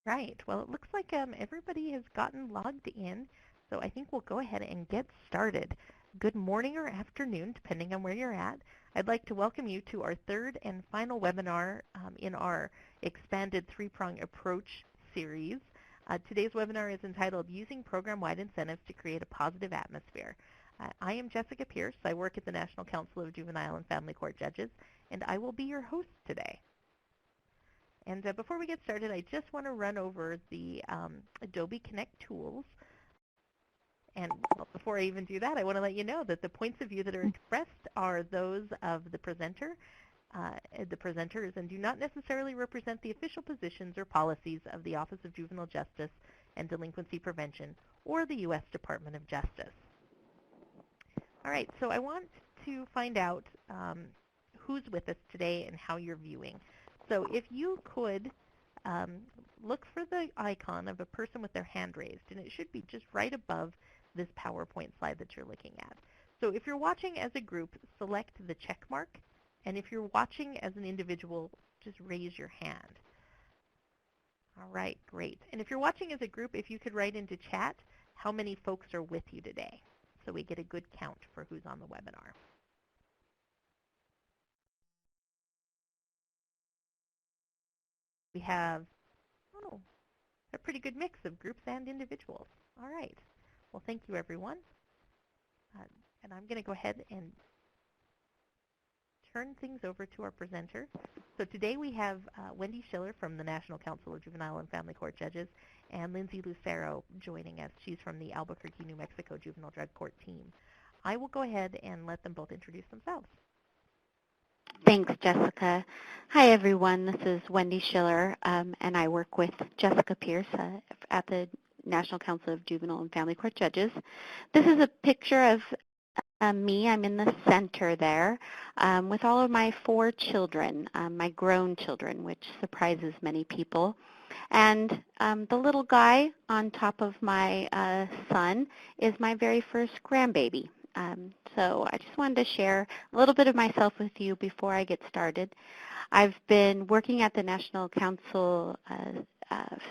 Right. Well, it looks like everybody has gotten logged in, so I think we'll go ahead and get started. Good morning or afternoon, depending on where you're at. I'd like to welcome you to our third and final webinar in our expanded three-prong approach series. Today's webinar is entitled Using Program-Wide Incentives to Create a Positive Atmosphere. I am Jessica Pierce. I work at the National Council of Juvenile and Family Court Judges, and I will be your host today. And before we get started, I just want to run over the Adobe Connect tools. And well, before I even do that, I want to let you know that the points of view that are expressed are those of the presenters, and do not necessarily represent the official positions or policies of the Office of Juvenile Justice and Delinquency Prevention or the U.S. Department of Justice. All right, so I want to find out who's with us today and how you're viewing. So if you could look for the icon of a person with their hand raised, and it should be just right above this PowerPoint slide that you're looking at. So if you're watching as a group, select the check mark, and if you're watching as an individual, just raise your hand. All right, great. And if you're watching as a group, if you could write into chat how many folks are with you today, so we get a good count for who's on the webinar. We have, a pretty good mix of groups and individuals. All right. Well, thank you, everyone. And I'm going to go ahead and turn things over to our presenter. So today we have Wendy Schiller from the National Council of Juvenile and Family Court Judges and Lindsay Lucero joining us. She's from the Albuquerque, New Mexico Juvenile Drug Court team. I will go ahead and let them both introduce themselves. Thanks, Jessica. Hi, everyone. This is Wendy Schiller, and I work with Jessica Pierce at the National Council of Juvenile and Family Court Judges. This is a picture of me. I'm in the center there with all of my 4 children, my grown children, which surprises many people. And the little guy on top of my son is my very first grandbaby. So I just wanted to share a little bit of myself with you before I get started. I've been working at the National Council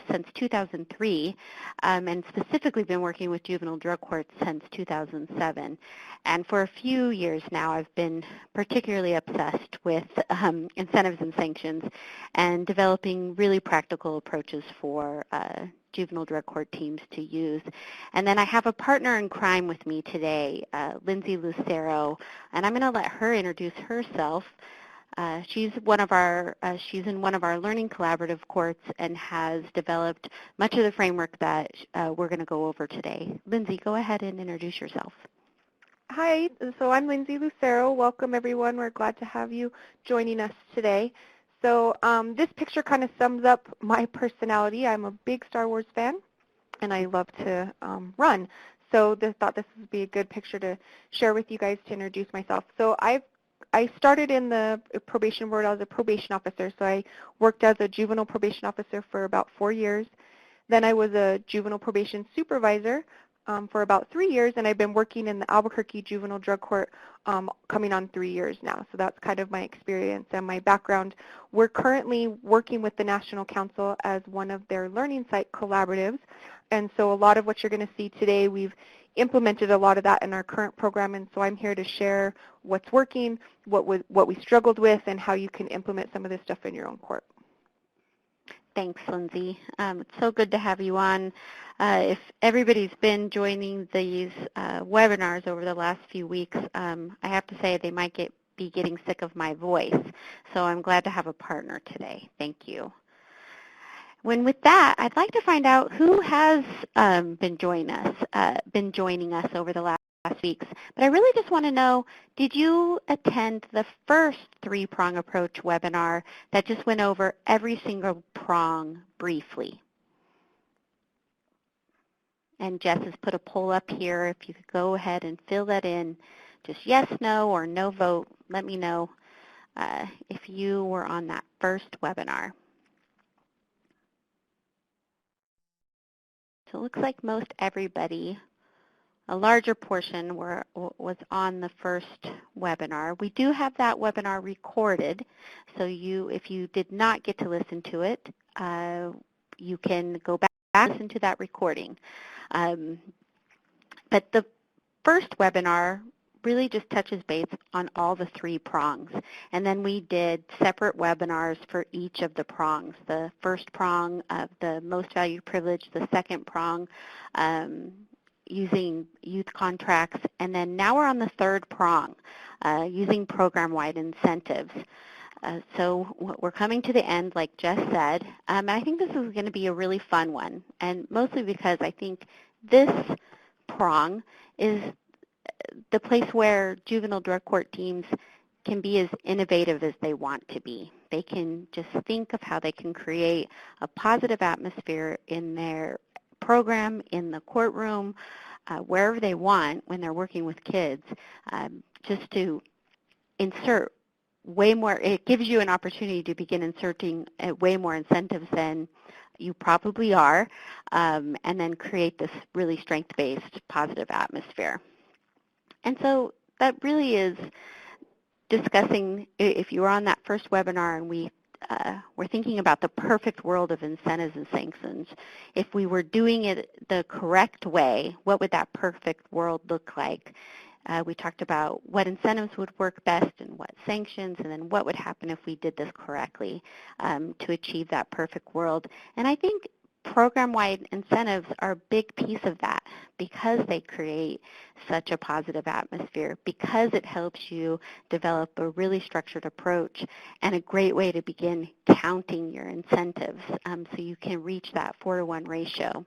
since 2003, and specifically been working with juvenile drug courts since 2007. And for a few years now, I've been particularly obsessed with incentives and sanctions and developing really practical approaches for juvenile drug court teams to use. And then I have a partner in crime with me today, Lindsay Lucero, and I'm going to let her introduce herself. She's in one of our learning collaborative courts and has developed much of the framework that we're going to go over today. Lindsay, go ahead and introduce yourself. Hi, so I'm Lindsay Lucero. Welcome, everyone. We're glad to have you joining us today. So this picture kind of sums up my personality. I'm a big Star Wars fan, and I love to run. So I thought this would be a good picture to share with you guys to introduce myself. So I started in the probation board as a probation officer. So I worked as a juvenile probation officer for about 4 years. Then I was a juvenile probation supervisor for about 3 years, and I've been working in the Albuquerque Juvenile Drug Court coming on 3 years now. So that's kind of my experience and my background. We're currently working with the National Council as one of their learning site collaboratives, and so a lot of what you're going to see today, we've implemented a lot of that in our current program, and so I'm here to share what's working, what we struggled with, and how you can implement some of this stuff in your own court. Thanks, Lindsay. It's so good to have you on. If everybody's been joining these webinars over the last few weeks, I have to say they might be getting sick of my voice, so I'm glad to have a partner today. Thank you. With that, I'd like to find out who has been joining us over the last weeks. But I really just want to know, did you attend the first three-prong approach webinar that just went over every single prong briefly? And Jess has put a poll up here. If you could go ahead and fill that in, just yes, no, or no vote, let me know if you were on that first webinar. So it looks like most everybody, a larger portion was on the first webinar. We do have that webinar recorded, so if you did not get to listen to it, you can go back and listen to that recording. But the first webinar really just touches base on all the 3 prongs. And then we did separate webinars for each of the prongs. The first prong of the most valued privilege, the second prong using youth contracts, and then now we're on the third prong, using program-wide incentives. So we're coming to the end, like Jess said, and I think this is going to be a really fun one, and mostly because I think this prong is the place where juvenile drug court teams can be as innovative as they want to be. They can just think of how they can create a positive atmosphere in their program, in the courtroom, wherever they want when they're working with kids, just to insert way more. It gives you an opportunity to begin inserting way more incentives than you probably are, and then create this really strength-based positive atmosphere. And so that really is discussing, if you were on that first webinar and we're thinking about the perfect world of incentives and sanctions. If we were doing it the correct way, what would that perfect world look like? We talked about what incentives would work best and what sanctions, and then what would happen if we did this correctly to achieve that perfect world. And I think program-wide incentives are a big piece of that because they create such a positive atmosphere, because it helps you develop a really structured approach and a great way to begin counting your incentives so you can reach that 4-to-1 ratio.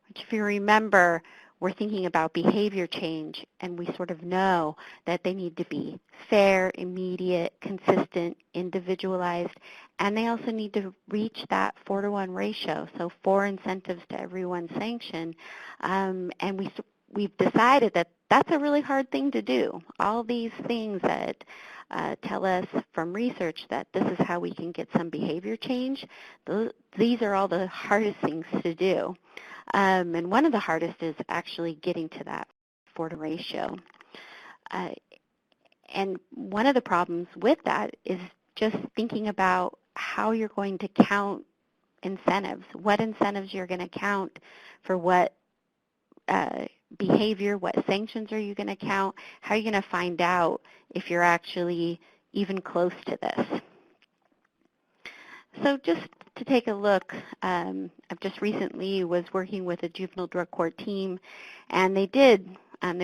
Which, if you remember, we're thinking about behavior change, and we sort of know that they need to be fair, immediate, consistent, individualized, and they also need to reach that 4-to-1 ratio, so 4 incentives to every 1 sanction. And we've decided that that's a really hard thing to do. All these things that tell us from research that this is how we can get some behavior change, these are all the hardest things to do. And one of the hardest is actually getting to that 4-to ratio. And one of the problems with that is just thinking about how you're going to count incentives, what incentives you're going to count for what behavior, what sanctions are you going to count, how are you going to find out if you're actually even close to this. So just to take a look, I've just recently was working with a juvenile drug court team, and they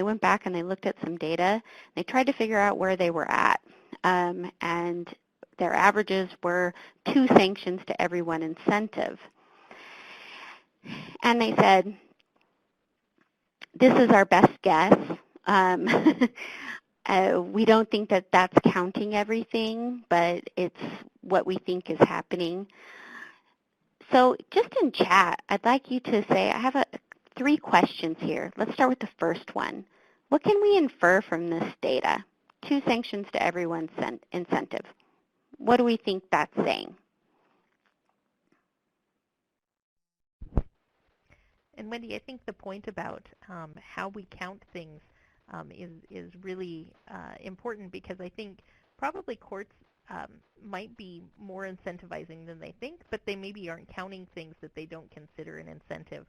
went back and they looked at some data. They tried to figure out where they were at, and their averages were 2 sanctions to every 1 incentive. And they said, this is our best guess. We don't think that that's counting everything, but it's what we think is happening. So just in chat, I'd like you to say, I have 3 questions here. Let's start with the first one. What can we infer from this data? 2 sanctions to every 1 incentive. What do we think that's saying? And Wendy, I think the point about how we count things is really important, because I think probably courts might be more incentivizing than they think, but they maybe aren't counting things that they don't consider an incentive,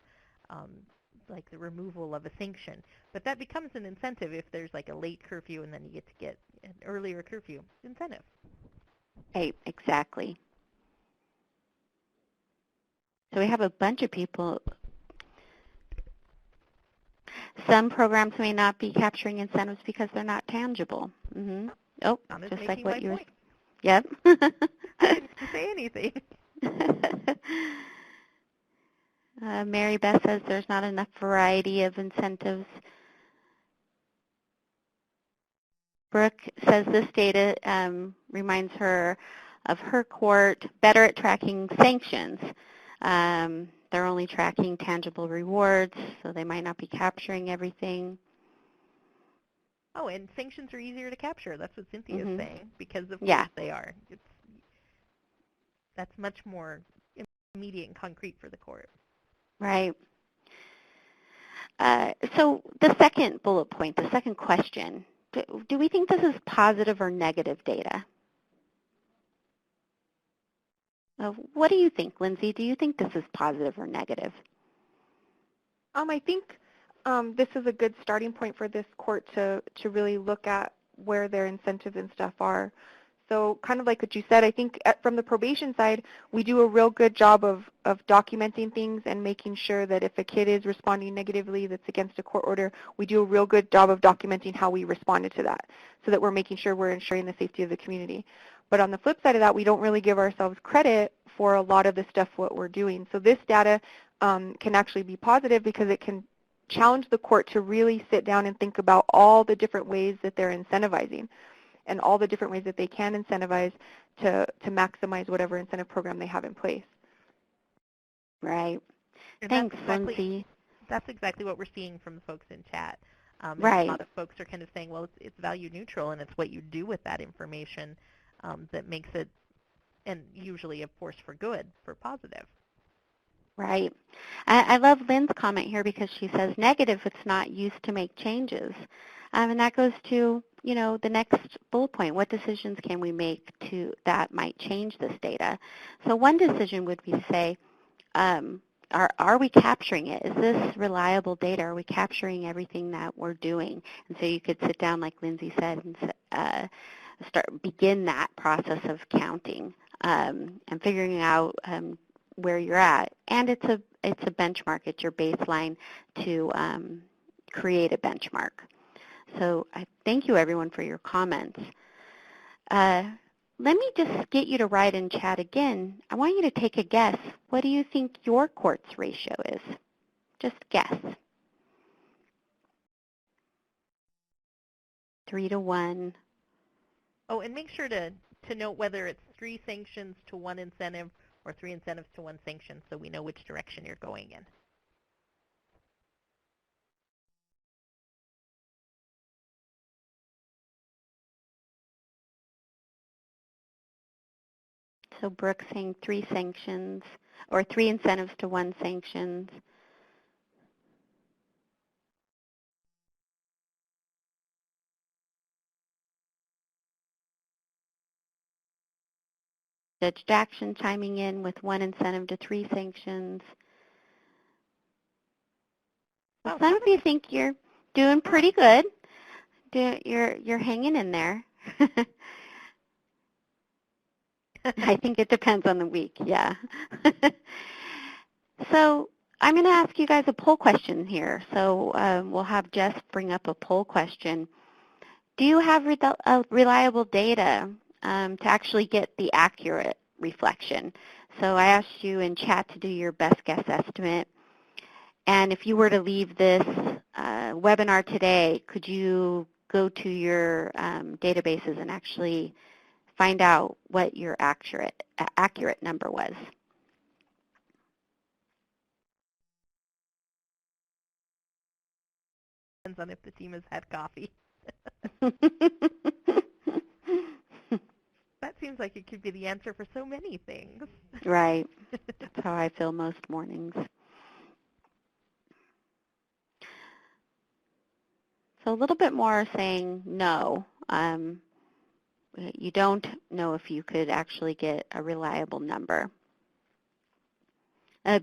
like the removal of a sanction. But that becomes an incentive if there's like a late curfew and then you get an earlier curfew incentive. Right, exactly. So we have a bunch of people. Some programs may not be capturing incentives because they're not tangible. Mm-hmm. Oh, just like what you were. Yep. I didn't say anything. Mary Beth says there's not enough variety of incentives. Brooke says this data reminds her of her court, better at tracking sanctions. They're only tracking tangible rewards, so they might not be capturing everything. Oh, and sanctions are easier to capture. That's what Cynthia is saying, because of Yeah. course they are. That's much more immediate and concrete for the court. Right. So the second bullet point, the second question, do we think this is positive or negative data? What do you think, Lindsay? Do you think this is positive or negative? I think this is a good starting point for this court to really look at where their incentives and stuff are. So kind of like what you said, I think from the probation side, we do a real good job of documenting things and making sure that if a kid is responding negatively that's against a court order, we do a real good job of documenting how we responded to that so that we're making sure we're ensuring the safety of the community. But on the flip side of that, we don't really give ourselves credit for a lot of the stuff what we're doing. So this data can actually be positive because it can challenge the court to really sit down and think about all the different ways that they're incentivizing and all the different ways that they can incentivize to maximize whatever incentive program they have in place. Right. And Thanks, Lindsay. That's exactly what we're seeing from the folks in chat. Right. A lot of folks are kind of saying, well, it's value neutral, and it's what you do with that information that makes it, and usually a force for good, for positive. Right. I love Lynn's comment here because she says negative, it's not used to make changes. And that goes to, the next bullet point. What decisions can we make that might change this data? So one decision would be to say, are we capturing it? Is this reliable data? Are we capturing everything that we're doing? And so you could sit down, like Lindsay said, and begin that process of counting and figuring out where you're at. And it's a benchmark. It's your baseline to create a benchmark. So I thank you, everyone, for your comments. Let me just get you to write in chat again. I want you to take a guess. What do you think your court's ratio is? Just guess. 3 to 1. Oh, and make sure to note whether it's 3 sanctions to 1 incentive or 3 incentives to 1 sanction, so we know which direction you're going in. So Brooke saying 3 sanctions, or 3 incentives to 1 sanctions. Judge Jackson chiming in with 1 incentive to 3 sanctions. Well, some of you think you're doing pretty good. You're hanging in there. I think it depends on the week, yeah. So I'm going to ask you guys a poll question here. So we'll have Jess bring up a poll question. Do you have reliable data to actually get the accurate reflection? So I asked you in chat to do your best guess estimate. And if you were to leave this webinar today, could you go to your databases and actually find out what your accurate number was? Depends on if the team has had coffee. That seems like it could be the answer for so many things. Right. That's how I feel most mornings. So a little bit more saying no. You don't know if you could actually get a reliable number.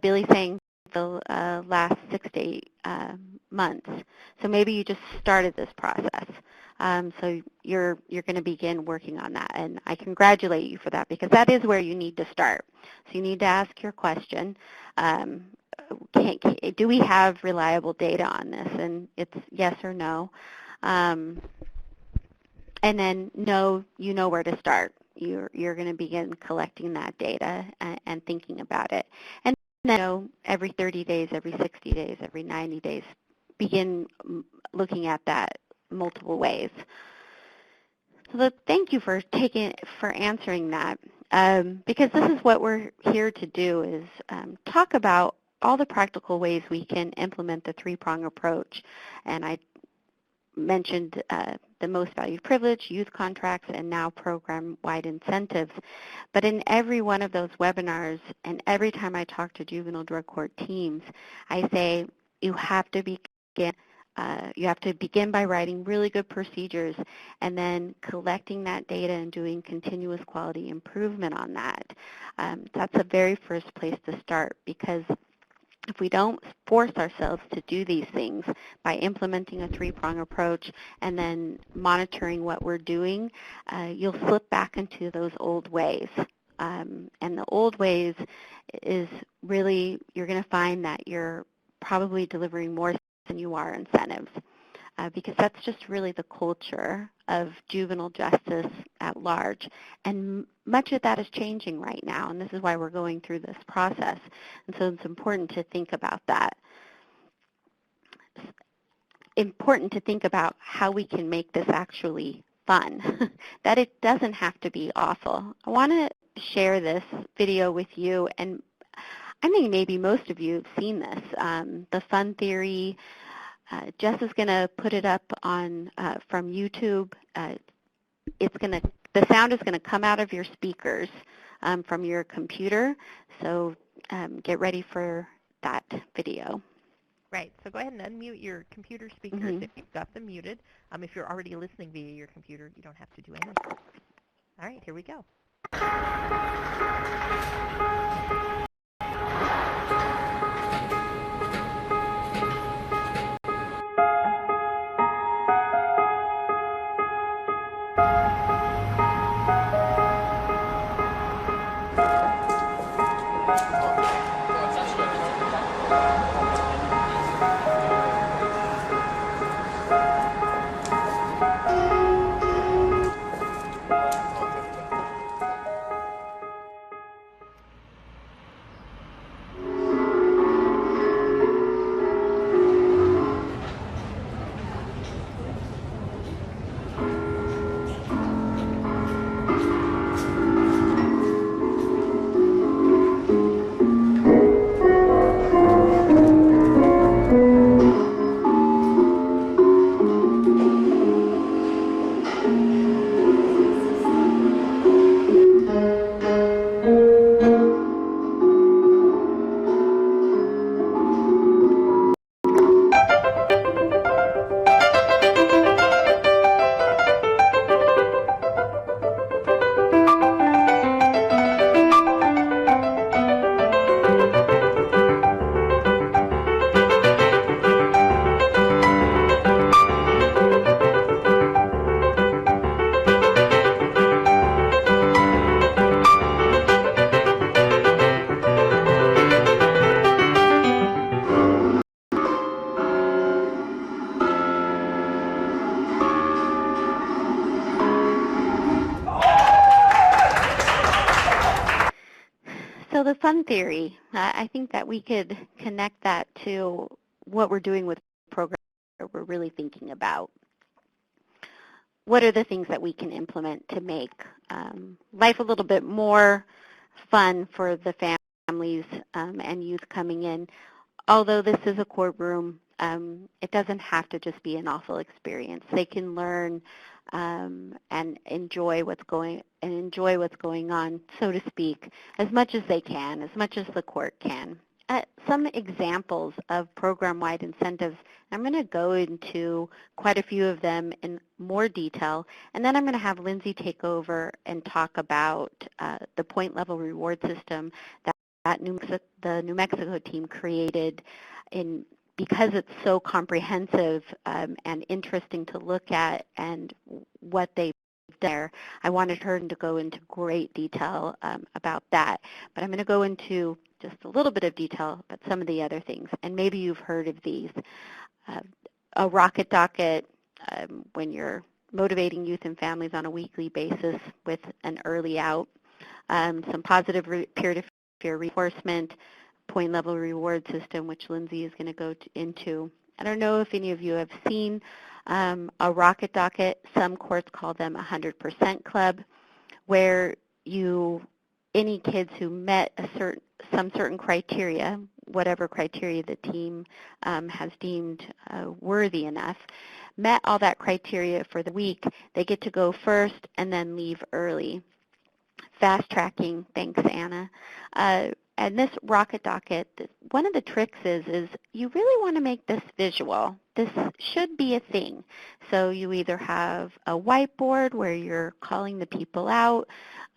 Billy saying the last 6 to 8 months. So maybe you just started this process. So you're going to begin working on that. And I congratulate you for that because that is where you need to start. So you need to ask your question. Do we have reliable data on this? And it's yes or no. And then you know where to start. You're going to begin collecting that data and thinking about it. And then every 30 days, every 60 days, every 90 days, begin looking at that multiple ways. So thank you for answering that. Because this is what we're here to do is talk about all the practical ways we can implement the 3-prong approach. And I mentioned the most valued privilege, youth contracts, and now program-wide incentives. But in every one of those webinars and every time I talk to juvenile drug court teams, I say you have to begin you have to begin by writing really good procedures and then collecting that data and doing continuous quality improvement on that. That's the very first place to start, because if we don't force ourselves to do these things by implementing a three-prong approach and then monitoring what we're doing, you'll slip back into those old ways. And the old ways is really, you're going to find that you're probably delivering more than you are incentives, because that's just really the culture of juvenile justice at large. And much of that is changing right now, and this is why we're going through this process. And so it's important to think about that. Important to think about how we can make this actually fun, that it doesn't have to be awful. I want to share this video with you, and I think maybe most of you have seen this, the fun theory. Jess is going to put it up on from YouTube. The sound is going to come out of your speakers from your computer, so get ready for that video. Right, so go ahead and unmute your computer speakers if you've got them muted. If you're already listening via your computer, you don't have to do anything. All right, here we go. So the fun theory, I think that we could connect that to what we're doing with programs that we're really thinking about. What are the things that we can implement to make life a little bit more fun for the families and youth coming in? Although this is a courtroom, it doesn't have to just be an awful experience. They can learn and enjoy what's going on, so to speak, as much as they can, as much as the court can. Some examples of program-wide incentives, I'm going to go into quite a few of them in more detail, and then I'm going to have Lindsay take over and talk about the point-level reward system that the New Mexico team created because it's so comprehensive and interesting to look at and what they've done there. I wanted her to go into great detail about that, but I'm going to go into just a little bit of detail about some of the other things, and maybe you've heard of these. A rocket docket, when you're motivating youth and families on a weekly basis with an early out, some positive peer-to-peer reinforcement, point-level reward system, which Lindsay is going to go into. I don't know if any of you have seen a rocket docket. Some courts call them 100% club, where any kids who met some certain criteria, whatever criteria the team has deemed worthy enough, met all that criteria for the week, they get to go first and then leave early. Fast tracking, thanks Anna. and this rocket docket, one of the tricks is you really want to make this visual. This should be a thing. So you either have a whiteboard where you're calling the people out,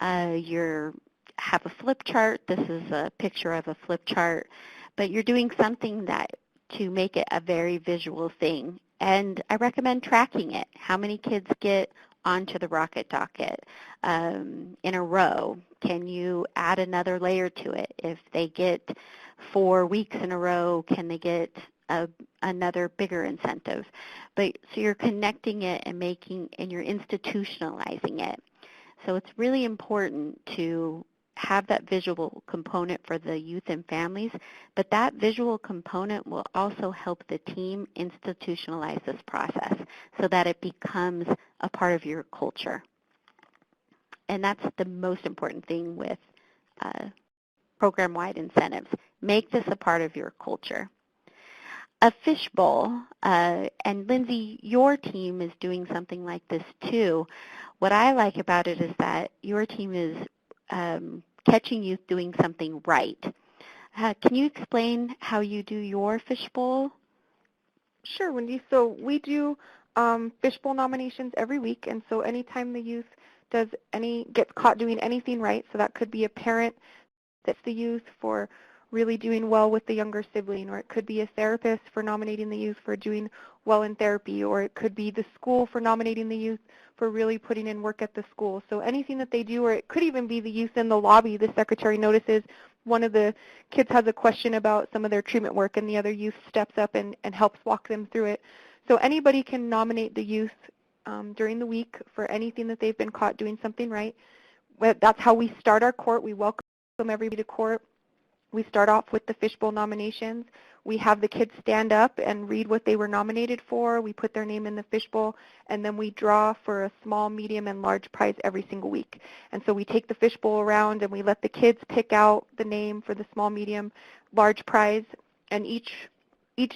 you have a flip chart. This is a picture of a flip chart, but you're doing something that to make it a very visual thing. And I recommend tracking it. How many kids get onto the rocket docket in a row? Can you add another layer to it? If they get 4 weeks in a row, can they get another bigger incentive? But so you're connecting it and you're institutionalizing it. So it's really important to have that visual component for the youth and families, but that visual component will also help the team institutionalize this process so that it becomes a part of your culture. And that's the most important thing with program-wide incentives. Make this a part of your culture. A fishbowl, and Lindsay, your team is doing something like this too. What I like about it is that your team is catching youth doing something right. Can you explain how you do your fishbowl? Sure, Wendy. So we do fishbowl nominations every week, and so anytime the youth gets caught doing anything right, so that could be a parent that's the youth for really doing well with the younger sibling, or it could be a therapist for nominating the youth for doing well in therapy, or it could be the school for nominating the youth for really putting in work at the school. So anything that they do, or it could even be the youth in the lobby, the secretary notices one of the kids has a question about some of their treatment work and the other youth steps up and helps walk them through it. So anybody can nominate the youth during the week for anything that they've been caught doing something right. That's how we start our court. We welcome everybody to court. We start off with the fishbowl nominations. We have the kids stand up and read what they were nominated for. We put their name in the fishbowl, and then we draw for a small, medium, and large prize every single week. And so we take the fishbowl around and we let the kids pick out the name for the small, medium, large prize, and each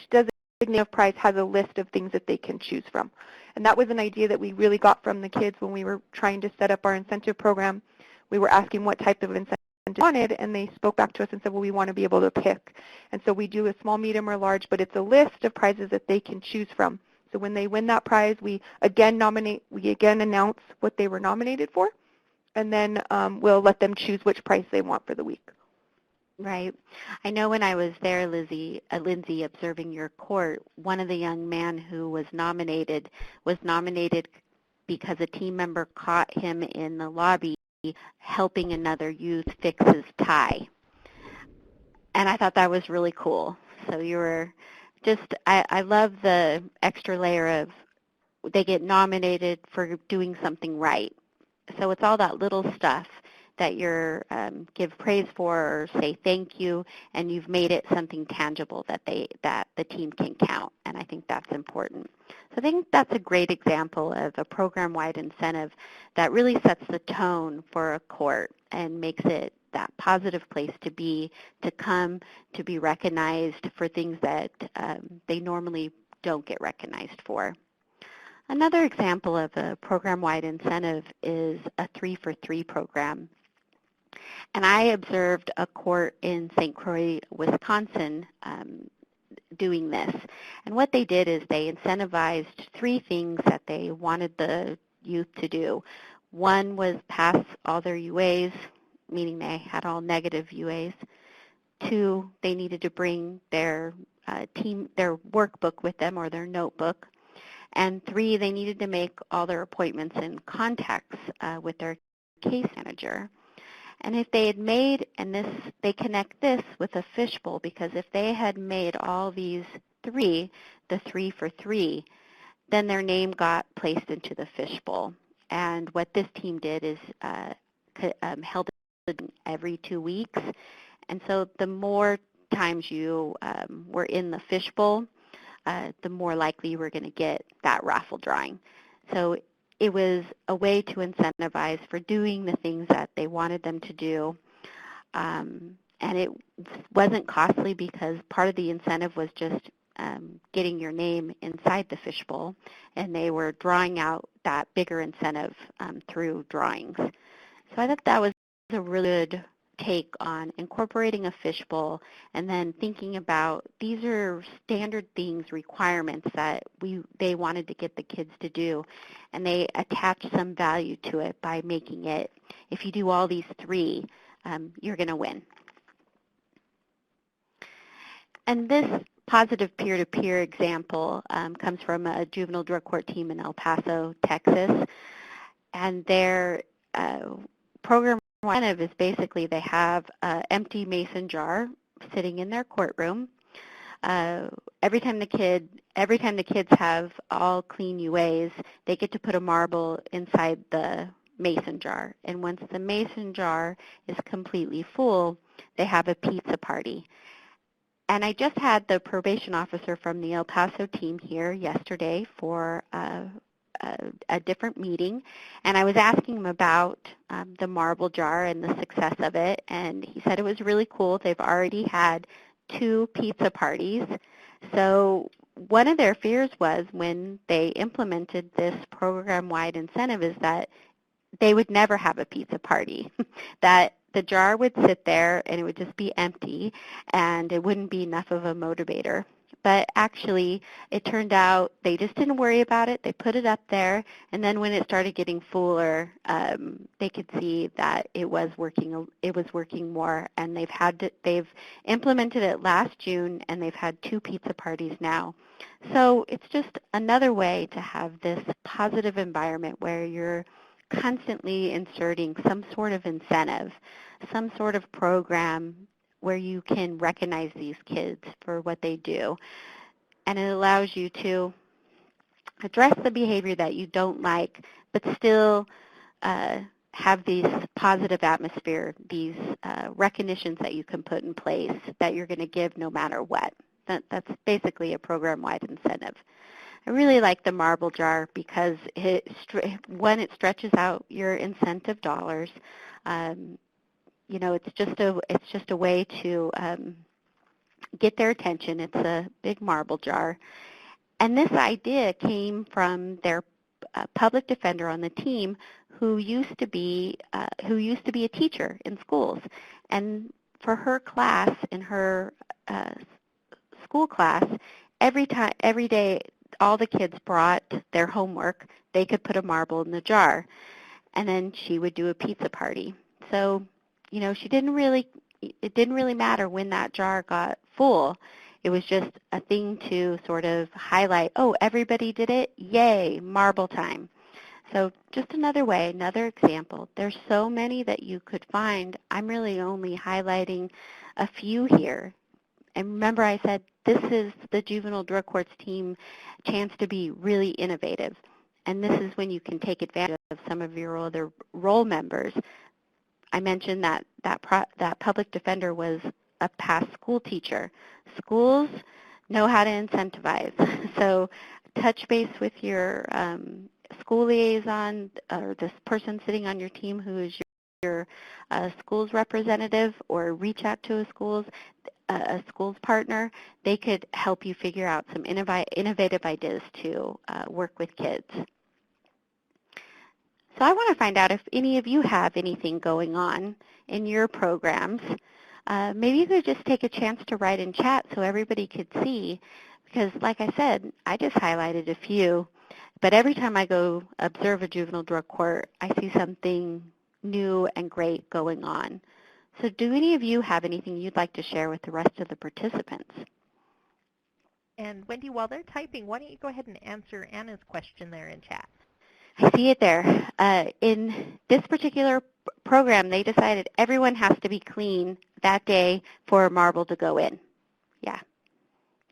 designated prize has a list of things that they can choose from. And that was an idea that we really got from the kids when we were trying to set up our incentive program. We were asking what type of incentive wanted, and they spoke back to us and said, well, we want to be able to pick. And so we do a small, medium, or large, but it's a list of prizes that they can choose from. So when they win that prize, we again announce what they were nominated for, and then we'll let them choose which prize they want for the week. Right. I know when I was there, Lindsay, observing your court, one of the young men who was nominated because a team member caught him in the lobby helping another youth fix his tie. And I thought that was really cool. So you were I love the extra layer of they get nominated for doing something right. So it's all that little stuff that you're give praise for or say thank you, and you've made it something tangible that the team can count, and I think that's important. So I think that's a great example of a program-wide incentive that really sets the tone for a court and makes it that positive place to be, to come, to be recognized for things that they normally don't get recognized for. Another example of a program-wide incentive is a 3-for-3 program. And I observed a court in St. Croix, Wisconsin, doing this. And what they did is they incentivized 3 things that they wanted the youth to do. One was pass all their UAs, meaning they had all negative UAs. 2, they needed to bring their their workbook with them or their notebook. And 3, they needed to make all their appointments and contacts with their case manager. And if they had made, they connect this with a fishbowl, because if they had made all these 3, the 3-for-3, then their name got placed into the fishbowl. And what this team did is held it every 2 weeks. And so the more times you were in the fishbowl, the more likely you were going to get that raffle drawing. So it was a way to incentivize for doing the things that they wanted them to do. And it wasn't costly because part of the incentive was just getting your name inside the fishbowl, and they were drawing out that bigger incentive through drawings. So I thought that was a really good take on incorporating a fishbowl and then thinking about these are standard things, requirements that they wanted to get the kids to do, and they attach some value to it by making it, if you do all these three, you're going to win. And this positive peer-to-peer example comes from a juvenile drug court team in El Paso, Texas. And their program incentive is basically they have an empty mason jar sitting in their courtroom. Every time the kids have all clean UAs, they get to put a marble inside the mason jar. And once the mason jar is completely full, they have a pizza party. And I just had the probation officer from the El Paso team here yesterday for a different meeting, and I was asking him about the marble jar and the success of it, and he said it was really cool. They've already had 2 pizza parties. So one of their fears was when they implemented this program-wide incentive is that they would never have a pizza party, that the jar would sit there and it would just be empty and it wouldn't be enough of a motivator. But actually, it turned out they just didn't worry about it. They put it up there, and then when it started getting fuller, they could see that it was working. It was working more, and they've implemented it last June, and they've had 2 pizza parties now. So it's just another way to have this positive environment where you're constantly inserting some sort of incentive, some sort of program where you can recognize these kids for what they do. And it allows you to address the behavior that you don't like, but still have these positive atmosphere, these recognitions that you can put in place that you're going to give no matter what. That's basically a program-wide incentive. I really like the marble jar because it stretches out your incentive dollars. You know, it's just a way to get their attention. It's a big marble jar, and this idea came from their public defender on the team, who used to be a teacher in schools, and for her class, in her school class, every day, all the kids brought their homework. They could put a marble in the jar, and then she would do a pizza party. So, you know, it didn't really matter when that jar got full. It was just a thing to sort of highlight, oh, everybody did it, yay, marble time. So just another way, another example. There's so many that you could find. I'm really only highlighting a few here. And remember I said this is the juvenile drug courts team chance to be really innovative. And this is when you can take advantage of some of your other role members. I mentioned that public defender was a past school teacher. Schools know how to incentivize. So touch base with your school liaison or this person sitting on your team who is your school's representative, or reach out to a school's partner. They could help you figure out some innovative ideas to work with kids. So I want to find out if any of you have anything going on in your programs. Maybe you could just take a chance to write in chat so everybody could see, because like I said, I just highlighted a few, but every time I go observe a juvenile drug court, I see something new and great going on. So do any of you have anything you'd like to share with the rest of the participants? And Wendy, while they're typing, why don't you go ahead and answer Anna's question there in chat? I see it there. In this particular program, they decided everyone has to be clean that day for a marble to go in. Yeah.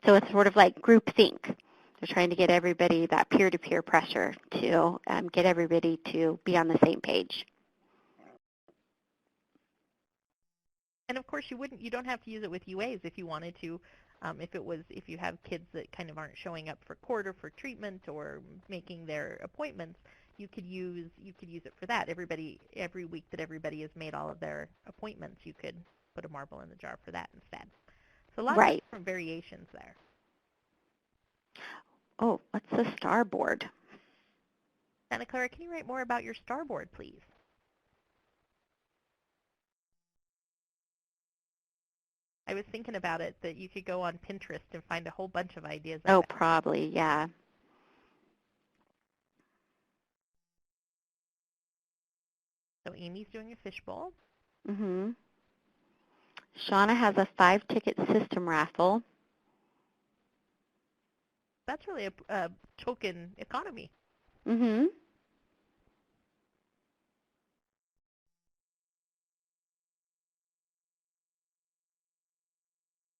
So it's sort of like group think. They're trying to get everybody, that peer-to-peer pressure to get everybody to be on the same page. And of course, you don't have to use it with UAs if you wanted to. If you have kids that kind of aren't showing up for court or for treatment or making their appointments, you could use it for that. Every week that everybody has made all of their appointments, you could put a marble in the jar for that instead. So lots of different variations there. Oh, what's the starboard? Santa Clara, can you write more about your starboard, please? I was thinking about it that you could go on Pinterest and find a whole bunch of ideas. Oh, probably, yeah. So Amy's doing a fishbowl. Mhm. Shauna has a 5-ticket system raffle. That's really a token economy. Mhm.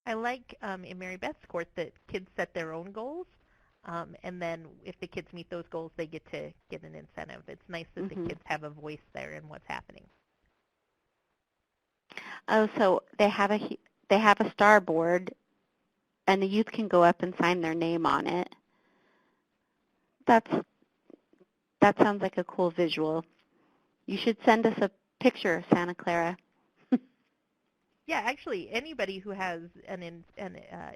I like in Mary Beth's course that kids set their own goals, and then if the kids meet those goals, they get to get an incentive. It's nice that the kids have a voice there in what's happening. Oh, so they have a star board, and the youth can go up and sign their name on it. That sounds like a cool visual. You should send us a picture, Santa Clara. Yeah, actually, anybody who has an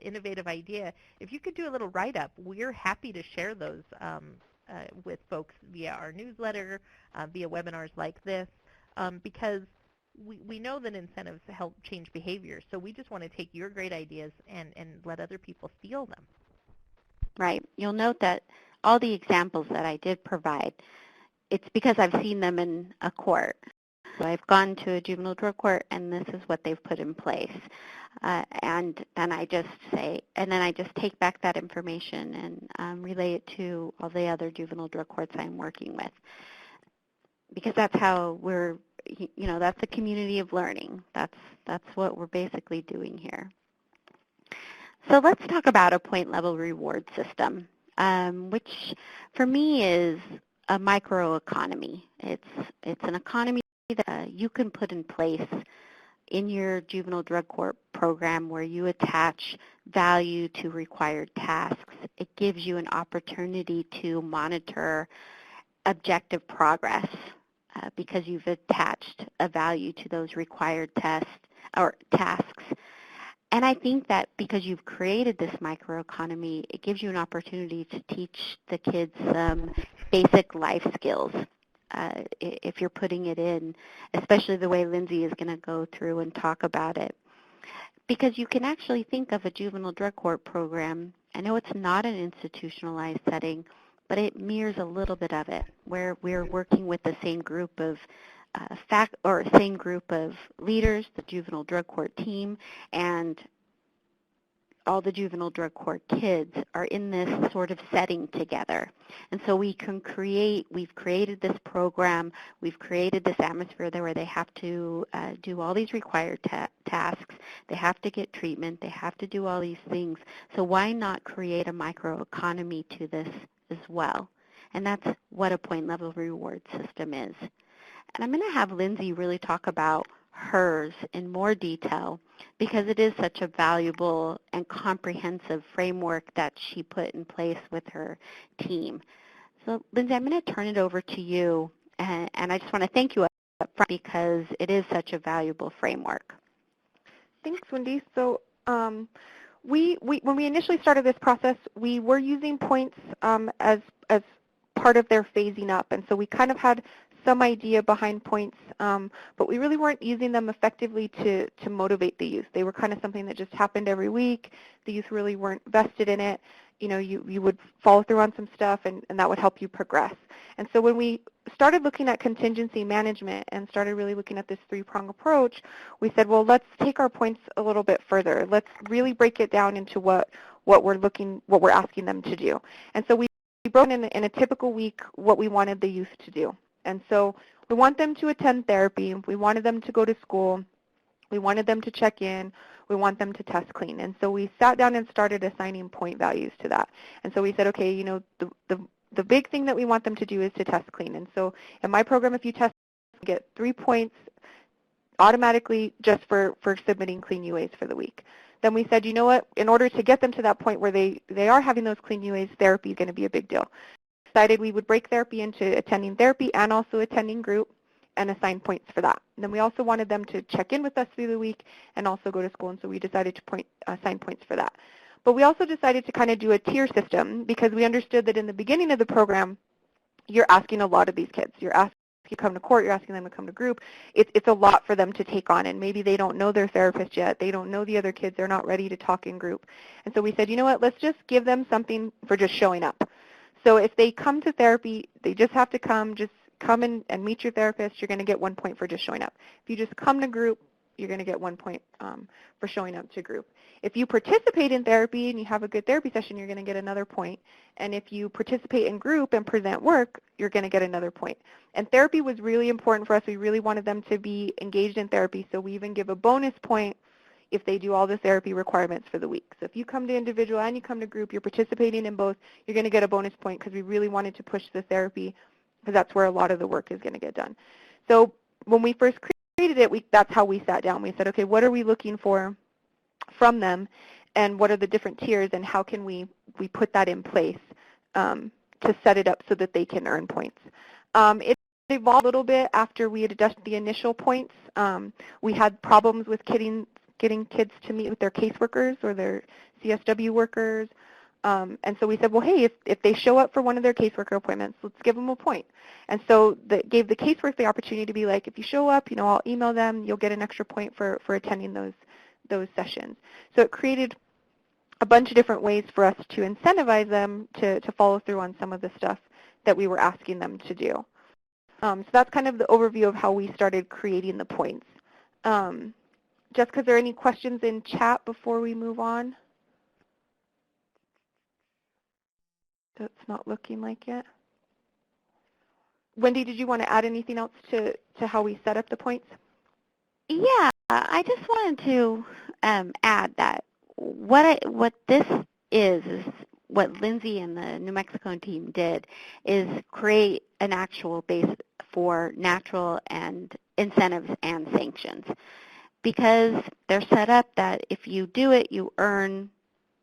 innovative idea, if you could do a little write-up, we're happy to share those with folks via our newsletter, via webinars like this, because we know that incentives help change behavior. So we just want to take your great ideas and let other people steal them. Right. You'll note that all the examples that I did provide, it's because I've seen them in a court. So I've gone to a juvenile drug court, and this is what they've put in place. And then I just take back that information and relay it to all the other juvenile drug courts I'm working with. Because that's how that's a community of learning. That's what we're basically doing here. So let's talk about a point level reward system, which for me is a microeconomy. It's an economy that you can put in place in your juvenile drug court program where you attach value to required tasks. It gives you an opportunity to monitor objective progress because you've attached a value to those required tests or tasks. And I think that because you've created this microeconomy, it gives you an opportunity to teach the kids some basic life skills if you're putting it in, especially the way Lindsay is going to go through and talk about it. Because you can actually think of a juvenile drug court program. I know it's not an institutionalized setting, but it mirrors a little bit of it, where we're working with the same group of same group of leaders, the juvenile drug court team, and all the juvenile drug court kids are in this sort of setting together. And so we've created this program, we've created this atmosphere there where they have to do all these required tasks, they have to get treatment, they have to do all these things. So why not create a microeconomy to this as well? And that's what a point level reward system is. And I'm going to have Lindsay really talk about hers in more detail because it is such a valuable and comprehensive framework that she put in place with her team. So Lindsay, I'm going to turn it over to you, and I just want to thank you up front because it is such a valuable framework. Thanks, Wendy. So when we initially started this process, we were using points as part of their phasing up, and so we kind of had some idea behind points, but we really weren't using them effectively to motivate the youth. They were kind of something that just happened every week. The youth really weren't vested in it. You know, you would follow through on some stuff, and that would help you progress. And so when we started looking at contingency management and started really looking at this three-prong approach, we said, well, let's take our points a little bit further. Let's really break it down into what we're asking them to do. And so we broke in a typical week what we wanted the youth to do. And so we want them to attend therapy. We wanted them to go to school. We wanted them to check in. We want them to test clean. And so we sat down and started assigning point values to that. And so we said, okay, you know, the big thing that we want them to do is to test clean. And so in my program, if you test, you get 3 points automatically just for submitting clean UAs for the week. Then we said, you know what, in order to get them to that point where they are having those clean UAs, therapy is going to be a big deal. Decided we would break therapy into attending therapy and also attending group and assign points for that. And then we also wanted them to check in with us through the week and also go to school, and so we decided to assign points for that. But we also decided to kind of do a tier system because we understood that in the beginning of the program, you're asking a lot of these kids. You're asking you come to court, you're asking them to come to group. It's a lot for them to take on, and maybe they don't know their therapist yet. They don't know the other kids. They're not ready to talk in group. And so we said, you know what, let's just give them something for just showing up. So if they come to therapy, they just have to come and meet your therapist. You're going to get 1 point for just showing up. If you just come to group, you're going to get 1 point for showing up to group. If you participate in therapy and you have a good therapy session, you're going to get another point. And if you participate in group and present work, you're going to get another point. And therapy was really important for us. We really wanted them to be engaged in therapy, so we even give a bonus point if they do all the therapy requirements for the week. So if you come to individual and you come to group, you're participating in both, you're going to get a bonus point because we really wanted to push the therapy because that's where a lot of the work is going to get done. So when we first created it, that's how we sat down. We said, okay, what are we looking for from them, and what are the different tiers, and how can we put that in place to set it up so that they can earn points. It evolved a little bit after we had adjusted the initial points. We had problems with getting kids to meet with their caseworkers or their CSW workers. And so we said, well, hey, if they show up for one of their caseworker appointments, let's give them a point. And so that gave the caseworker the opportunity to be like, if you show up, I'll email them, you'll get an extra point for attending those sessions. So it created a bunch of different ways for us to incentivize them to follow through on some of the stuff that we were asking them to do. So that's kind of the overview of how we started creating the points. Jessica, is there any questions in chat before we move on? That's not looking like it. Wendy, did you want to add anything else to how we set up the points? Yeah, I just wanted to add that what this is what Lindsay and the New Mexico team did is create an actual base for natural and incentives and sanctions, because they're set up that if you do it, you earn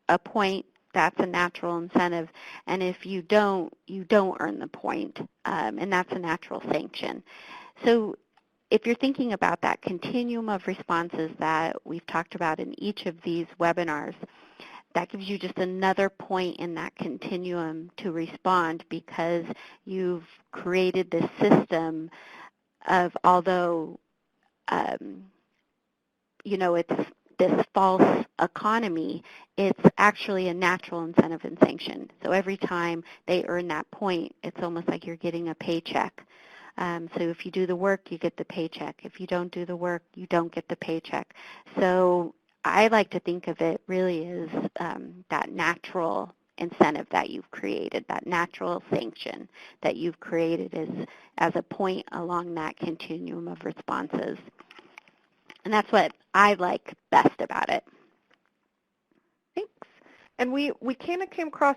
a point. That's a natural incentive, and if you don't earn the point, and that's a natural sanction. So if you're thinking about that continuum of responses that we've talked about in each of these webinars, that gives you just another point in that continuum to respond, because you've created this system of, although it's this false economy, it's actually a natural incentive and sanction. So every time they earn that point, it's almost like you're getting a paycheck. So if you do the work, you get the paycheck. If you don't do the work, you don't get the paycheck. So I like to think of it really as that natural incentive that you've created, that natural sanction that you've created as a point along that continuum of responses. And that's what I like best about it. Thanks. And we kind of came across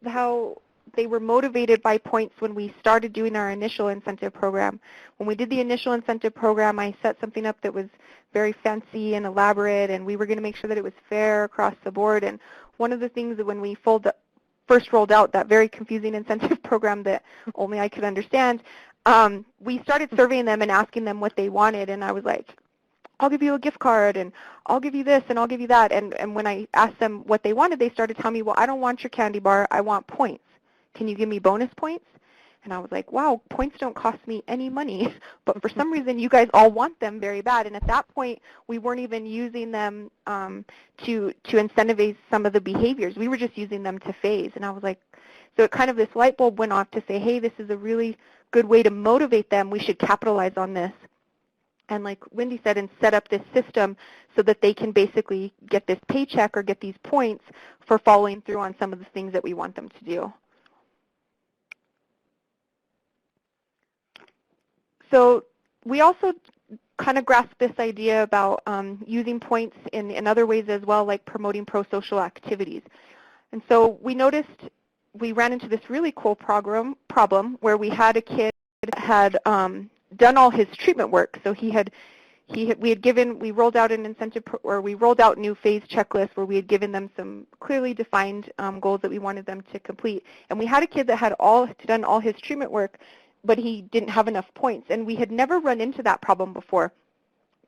how they were motivated by points when we started doing our initial incentive program. When we did the initial incentive program, I set something up that was very fancy and elaborate, and we were going to make sure that it was fair across the board. And one of the things that when we first rolled out that very confusing incentive program that only I could understand, we started surveying them and asking them what they wanted, and I was like, I'll give you a gift card, and I'll give you this, and I'll give you that. And when I asked them what they wanted, they started telling me, well, I don't want your candy bar, I want points. Can you give me bonus points? And I was like, wow, points don't cost me any money, but for some reason you guys all want them very bad. And at that point, we weren't even using them to incentivize some of the behaviors. We were just using them to phase. And I was like, so it kind of this light bulb went off to say, hey, this is a really good way to motivate them. We should capitalize on this. And like Wendy said, and set up this system so that they can basically get this paycheck or get these points for following through on some of the things that we want them to do. So we also kind of grasped this idea about using points in other ways as well, like promoting pro-social activities. And so we noticed we ran into this really cool problem where we had a kid that had done all his treatment work. So we rolled out an incentive, or we rolled out new phase checklists where we had given them some clearly defined goals that we wanted them to complete. And we had a kid that had done all his treatment work, but he didn't have enough points. And we had never run into that problem before.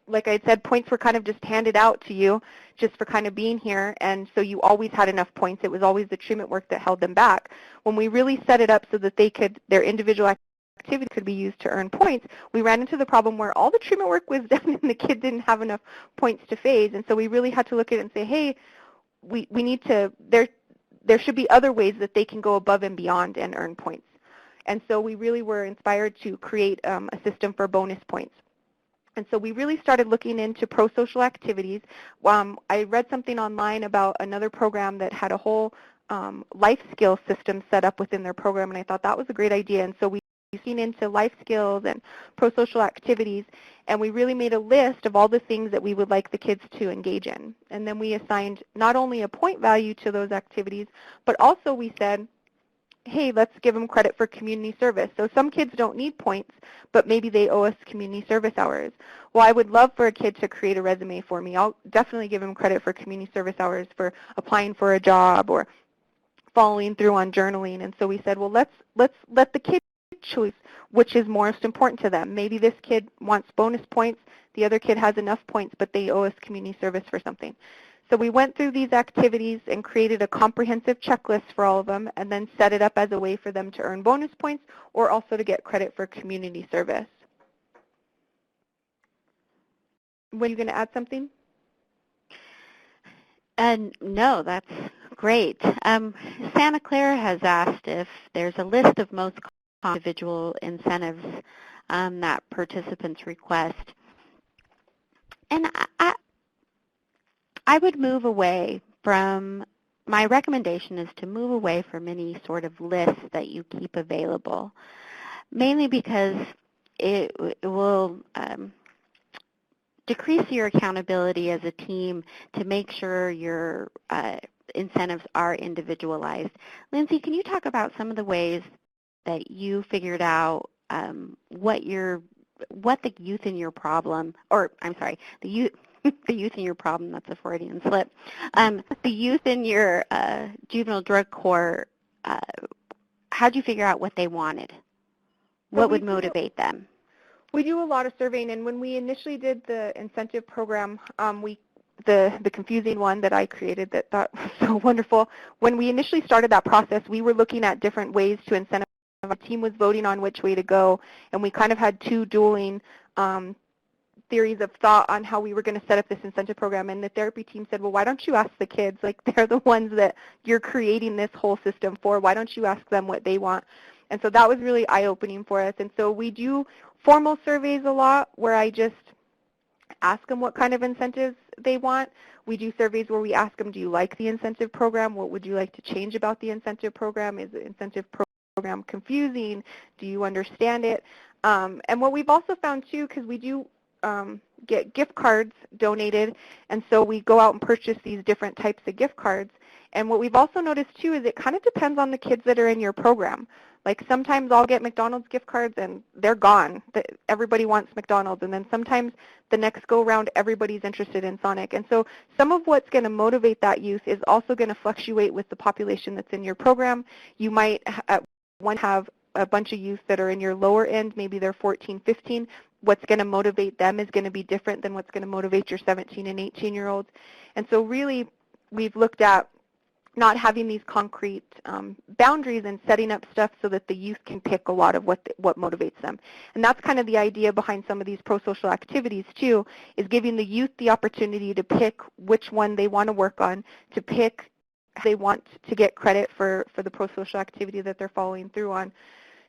Like I said, points were kind of just handed out to you just for kind of being here, and so you always had enough points. It was always the treatment work that held them back. When we really set it up so that their individual activity could be used to earn points, we ran into the problem where all the treatment work was done and the kid didn't have enough points to phase. And so we really had to look at it and say, hey, we need to, there should be other ways that they can go above and beyond and earn points. And so we really were inspired to create a system for bonus points. And so we really started looking into pro-social activities. I read something online about another program that had a whole life skills system set up within their program, and I thought that was a great idea. And so we seen into life skills and pro-social activities, and we really made a list of all the things that we would like the kids to engage in. And then we assigned not only a point value to those activities, but also we said, hey, let's give them credit for community service. So some kids don't need points, but maybe they owe us community service hours. Well, I would love for a kid to create a resume for me. I'll definitely give them credit for community service hours for applying for a job or following through on journaling. And so we said, well, let's let the kid choose which is most important to them. Maybe this kid wants bonus points, the other kid has enough points, but they owe us community service for something. So we went through these activities and created a comprehensive checklist for all of them and then set it up as a way for them to earn bonus points or also to get credit for community service. Were you going to add something? No, that's great. Santa Clara has asked if there's a list of most common individual incentives that participants request. And I would move away from, my recommendation is to move away from any sort of list that you keep available, mainly because it will decrease your accountability as a team to make sure your incentives are individualized. Lindsay, can you talk about some of the ways that you figured out what the youth in your problem, or I'm sorry, the youth in your problem, that's a Freudian slip, the youth in your juvenile drug court, how'd you figure out what they wanted? What would motivate them? We do a lot of surveying, and when we initially did the incentive program, the confusing one that I created that thought was so wonderful, when we initially started that process, we were looking at different ways to incentivize. Our team was voting on which way to go, and we kind of had two dueling theories of thought on how we were going to set up this incentive program. And the therapy team said, well, why don't you ask the kids? Like, they're the ones that you're creating this whole system for. Why don't you ask them what they want? And so that was really eye-opening for us. And so we do formal surveys a lot where I just ask them what kind of incentives they want. We do surveys where we ask them, do you like the incentive program? What would you like to change about the incentive program? Is the incentive program confusing? Do you understand it? And what we've also found too, because we do get gift cards donated, and so we go out and purchase these different types of gift cards. And what we've also noticed too is it kind of depends on the kids that are in your program. Like, sometimes I'll get McDonald's gift cards and they're gone. Everybody wants McDonald's. And then sometimes the next go round, everybody's interested in Sonic. And so some of what's going to motivate that youth is also going to fluctuate with the population that's in your program. You might at one have a bunch of youth that are in your lower end, maybe they're 14, 15. What's going to motivate them is going to be different than what's going to motivate your 17 and 18-year-olds. And so really we've looked at not having these concrete boundaries and setting up stuff so that the youth can pick a lot of what motivates them. And that's kind of the idea behind some of these pro-social activities too, is giving the youth the opportunity to pick which one they want to work on, to pick if they want to get credit for the pro-social activity that they're following through on,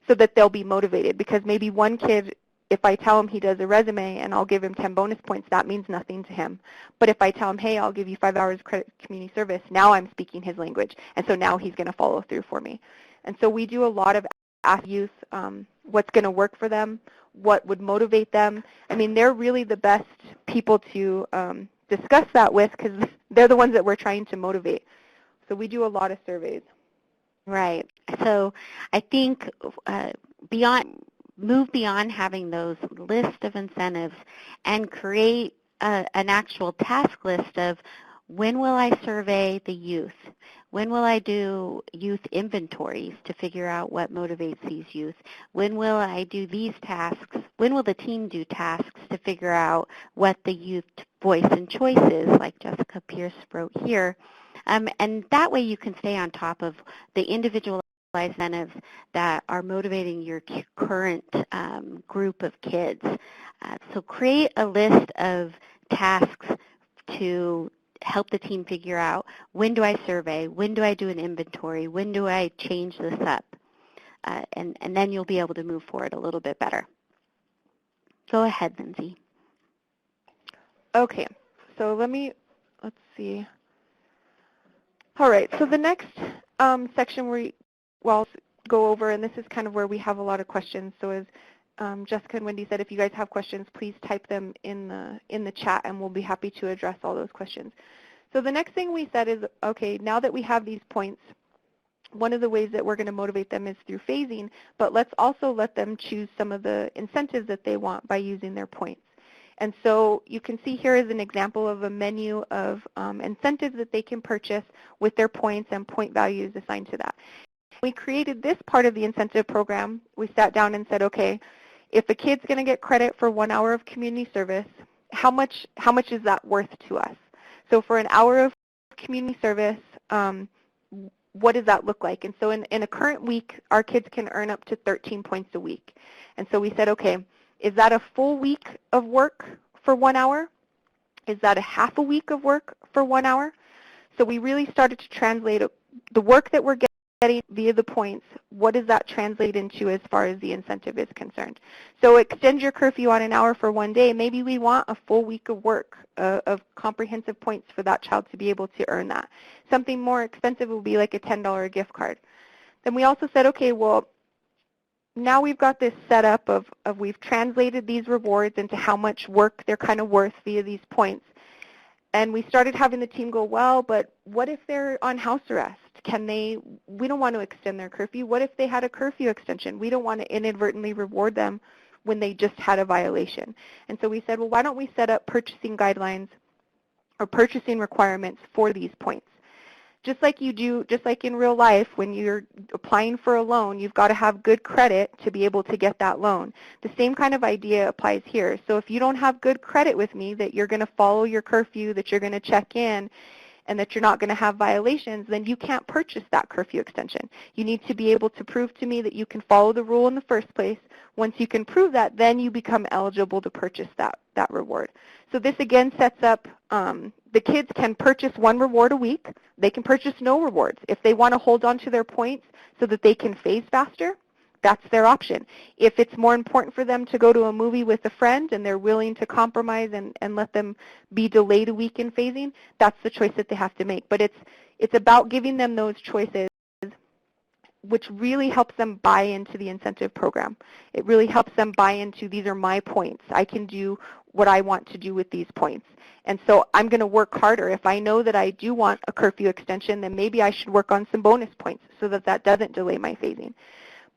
so that they'll be motivated. Because maybe one kid, if I tell him he does a resume and I'll give him 10 bonus points, that means nothing to him. But if I tell him, hey, I'll give you 5 hours credit community service, now I'm speaking his language. And so now he's going to follow through for me. And so we do a lot of ask youth what's going to work for them, what would motivate them. I mean, they're really the best people to discuss that with, because they're the ones that we're trying to motivate. So we do a lot of surveys. Right. So I think move beyond having those list of incentives and create an actual task list of when will I survey the youth? When will I do youth inventories to figure out what motivates these youth? When will I do these tasks? When will the team do tasks to figure out what the youth voice and choice is, like Jessica Pierce wrote here? And that way you can stay on top of the individual incentives that are motivating your current group of kids. So create a list of tasks to help the team figure out, when do I survey, when do I do an inventory, when do I change this up, and then you'll be able to move forward a little bit better. Go ahead, Lindsay. Okay, so let's see. All right, so the next section I'll go over, and this is kind of where we have a lot of questions. So as Jessica and Wendy said, if you guys have questions, please type them in the chat, and we'll be happy to address all those questions. So the next thing we said is, okay, now that we have these points, one of the ways that we're going to motivate them is through phasing, but let's also let them choose some of the incentives that they want by using their points. And so you can see here is an example of a menu of incentives that they can purchase with their points and point values assigned to that. We created this part of the incentive program. We sat down and said, okay, if a kid's going to get credit for 1 hour of community service, how much is that worth to us? So for an hour of community service, what does that look like? And so in a current week, our kids can earn up to 13 points a week. And so we said, okay, is that a full week of work for 1 hour? Is that a half a week of work for 1 hour? So we really started to translate the work that we're getting via the points. What does that translate into as far as the incentive is concerned? So extend your curfew on an hour for 1 day. Maybe we want a full week of work of comprehensive points for that child to be able to earn that. Something more expensive would be like a $10 gift card. Then we also said, okay, well, now we've got this setup of we've translated these rewards into how much work they're kind of worth via these points. And we started having the team go, well, but what if they're on house arrest? We don't want to extend their curfew. What if they had a curfew extension? We don't want to inadvertently reward them when they just had a violation. And so we said, well, why don't we set up purchasing guidelines or purchasing requirements for these points? Just like in real life, when you're applying for a loan, you've got to have good credit to be able to get that loan. The same kind of idea applies here. So if you don't have good credit with me, that you're going to follow your curfew, that you're going to check in, and that you're not going to have violations, then you can't purchase that curfew extension. You need to be able to prove to me that you can follow the rule in the first place. Once you can prove that, then you become eligible to purchase that reward. So this again sets up, the kids can purchase 1 reward a week. They can purchase no rewards. If they want to hold on to their points so that they can phase faster, that's their option. If it's more important for them to go to a movie with a friend and they're willing to compromise and let them be delayed a week in phasing, that's the choice that they have to make. But it's about giving them those choices, which really helps them buy into the incentive program. It really helps them buy into, these are my points. I can do what I want to do with these points. And so I'm going to work harder. If I know that I do want a curfew extension, then maybe I should work on some bonus points so that that doesn't delay my phasing.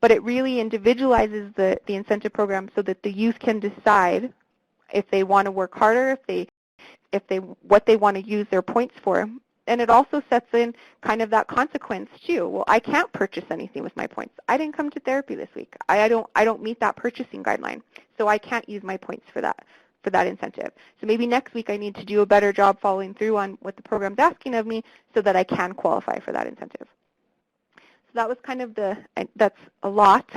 But it really individualizes the incentive program so that the youth can decide if they want to work harder, what they want to use their points for. And it also sets in kind of that consequence too. Well, I can't purchase anything with my points. I didn't come to therapy this week. I don't meet that purchasing guideline, so I can't use my points for that incentive. So maybe next week I need to do a better job following through on what the program's asking of me so that I can qualify for that incentive. So that was kind of that's a lot,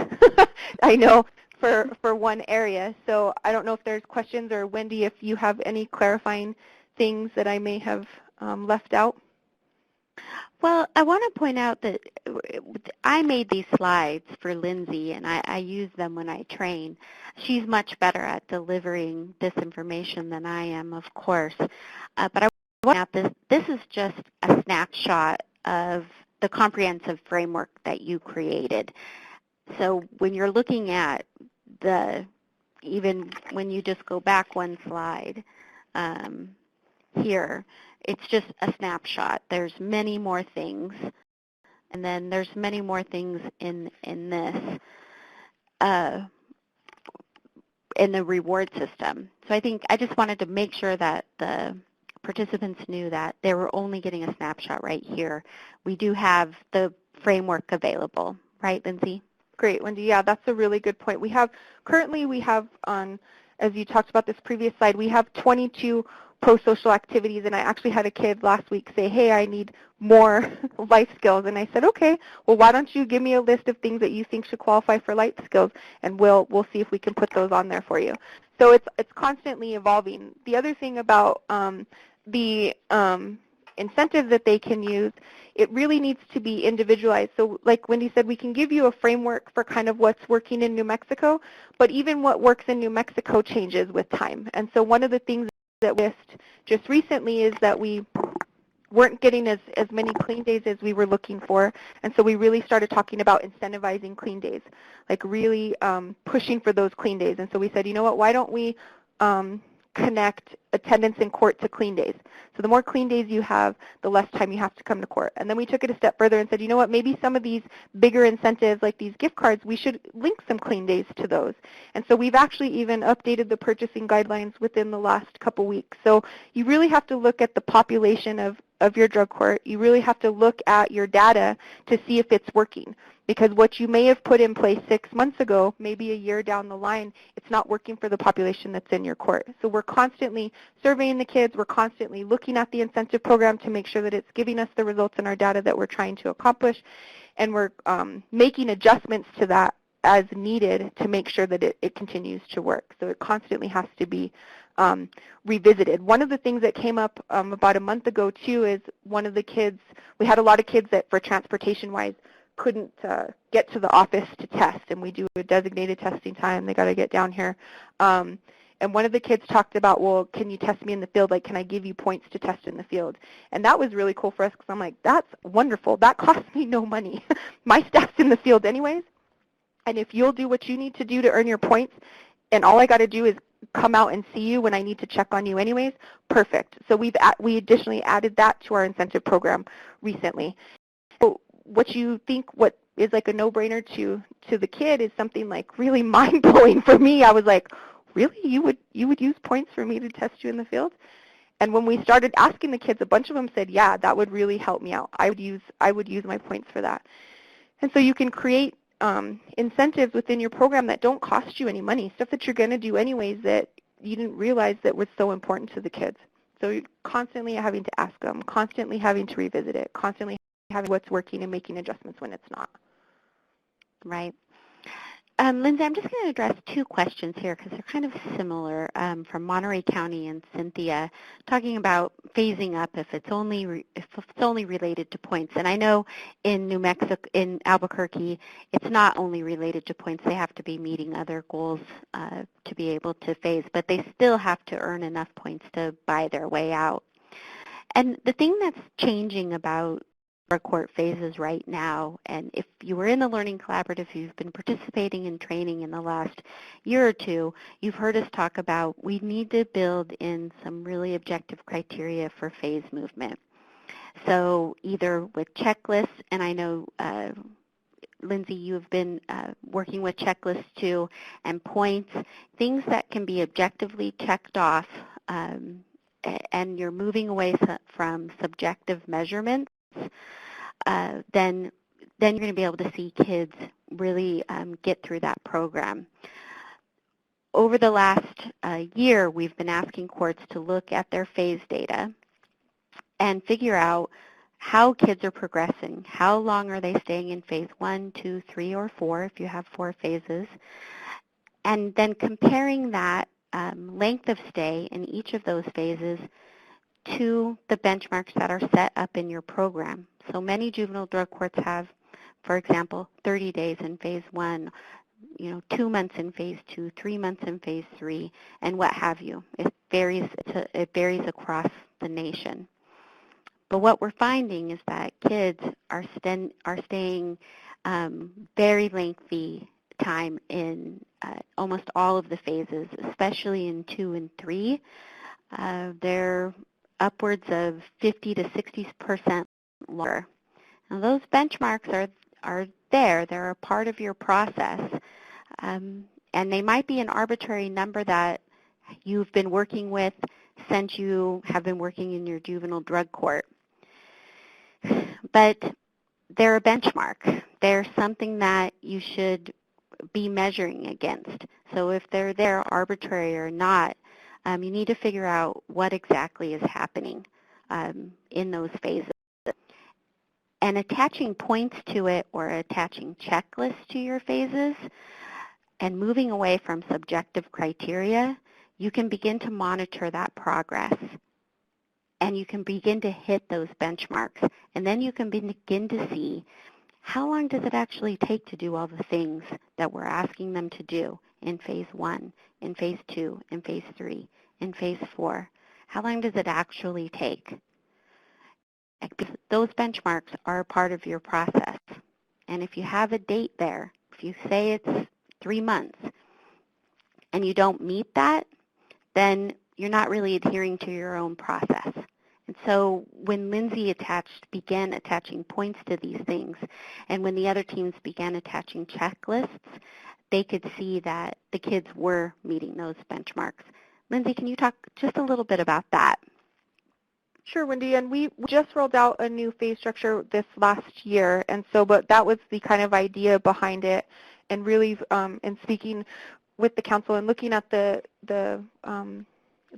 I know, for one area. So I don't know if there's questions, or Wendy, if you have any clarifying things that I may have left out. Well, I want to point out that I made these slides for Lindsay, and I use them when I train. She's much better at delivering this information than I am, of course. But I want to point out this is just a snapshot of the comprehensive framework that you created. So when you're looking at even when you just go back one slide here, it's just a snapshot. There's many more things, and then there's many more things in this, in the reward system. So I just wanted to make sure that the participants knew that they were only getting a snapshot right here. We do have the framework available, right, Lindsay? Great, Wendy. Yeah, that's a really good point. Currently we have on, as you talked about this previous slide, we have 22 pro-social activities, and I actually had a kid last week say, hey, I need more life skills. And I said, okay, well, why don't you give me a list of things that you think should qualify for life skills, and we'll see if we can put those on there for you. So it's constantly evolving. The other thing about the incentives that they can use, it really needs to be individualized. So like Wendy said, we can give you a framework for kind of what's working in New Mexico, but even what works in New Mexico changes with time. And so one of the things that we missed just recently is that we weren't getting as many clean days as we were looking for, and so we really started talking about incentivizing clean days, like really pushing for those clean days. And so we said, you know what, why don't we connect attendance in court to clean days? So the more clean days you have, the less time you have to come to court. And then we took it a step further and said, you know what, maybe some of these bigger incentives like these gift cards, we should link some clean days to those. And so we've actually even updated the purchasing guidelines within the last couple weeks. So you really have to look at the population of your drug court. You really have to look at your data to see if it's working. Because what you may have put in place 6 months ago, maybe a year down the line, it's not working for the population that's in your court. So we're constantly surveying the kids. We're constantly looking at the incentive program to make sure that it's giving us the results in our data that we're trying to accomplish. And we're making adjustments to that as needed to make sure that it continues to work. So it constantly has to be revisited. One of the things that came up about a month ago too is one of the kids, we had a lot of kids that for transportation-wise couldn't get to the office to test, and we do a designated testing time. They got to get down here. And one of the kids talked about, well, can you test me in the field? Like, can I give you points to test in the field? And that was really cool for us because I'm like, that's wonderful. That costs me no money. My staff's in the field anyways, and if you'll do what you need to do to earn your points, and all I got to do is come out and see you when I need to check on you anyways, perfect. So we additionally added that to our incentive program recently. So what you think what is like a no-brainer to the kid is something like really mind-blowing for me. I was like, really? You would use points for me to test you in the field? And when we started asking the kids, a bunch of them said, yeah, that would really help me out. I would use my points for that. And so you can create incentives within your program that don't cost you any money, stuff that you're going to do anyways that you didn't realize that was so important to the kids. So you're constantly having to ask them, constantly having to revisit it, constantly having what's working and making adjustments when it's not. Right. Lindsay, I'm just going to address two questions here because they're kind of similar from Monterey County and Cynthia, talking about phasing up if it's only related to points. And I know in New Mexico, in Albuquerque, it's not only related to points. They have to be meeting other goals to be able to phase, but they still have to earn enough points to buy their way out. And the thing that's changing about our court phases right now, and if you were in the Learning Collaborative, you've been participating in training in the last year or two, you've heard us talk about we need to build in some really objective criteria for phase movement. So either with checklists, and I know Lindsay, you've been working with checklists too, and points, things that can be objectively checked off, and you're moving away from subjective measurements, then you're going to be able to see kids really get through that program. Over the last year, we've been asking courts to look at their phase data and figure out how kids are progressing. How long are they staying in phase 1, 2, 3, or 4, if you have 4 phases, and then comparing that length of stay in each of those phases to the benchmarks that are set up in your program. So many juvenile drug courts have, for example, 30 days in phase 1, 2 months in phase 2, 3 months in phase 3, and what have you. It varies across the nation. But what we're finding is that kids are staying very lengthy time in almost all of the phases, especially in 2 and 3. They're upwards of 50 to 60% longer. Now those benchmarks are there. They're a part of your process. And they might be an arbitrary number that you've been working with since you have been working in your juvenile drug court. But they're a benchmark. They're something that you should be measuring against. So if they're arbitrary or not, You need to figure out what exactly is happening in those phases. And attaching points to it or attaching checklists to your phases and moving away from subjective criteria, you can begin to monitor that progress. And you can begin to hit those benchmarks. And then you can begin to see how long does it actually take to do all the things that we're asking them to do in phase 1, in phase 2, in phase 3, in phase 4. How long does it actually take? Those benchmarks are a part of your process. And if you have a date there, if you say it's 3 months and you don't meet that, then you're not really adhering to your own process. And so when Lindsay began attaching points to these things, and when the other teams began attaching checklists, they could see that the kids were meeting those benchmarks. Lindsay, can you talk just a little bit about that? Sure, Wendy, and we just rolled out a new phase structure this last year, and so, but that was the kind of idea behind it, and really, in speaking with the council and looking at the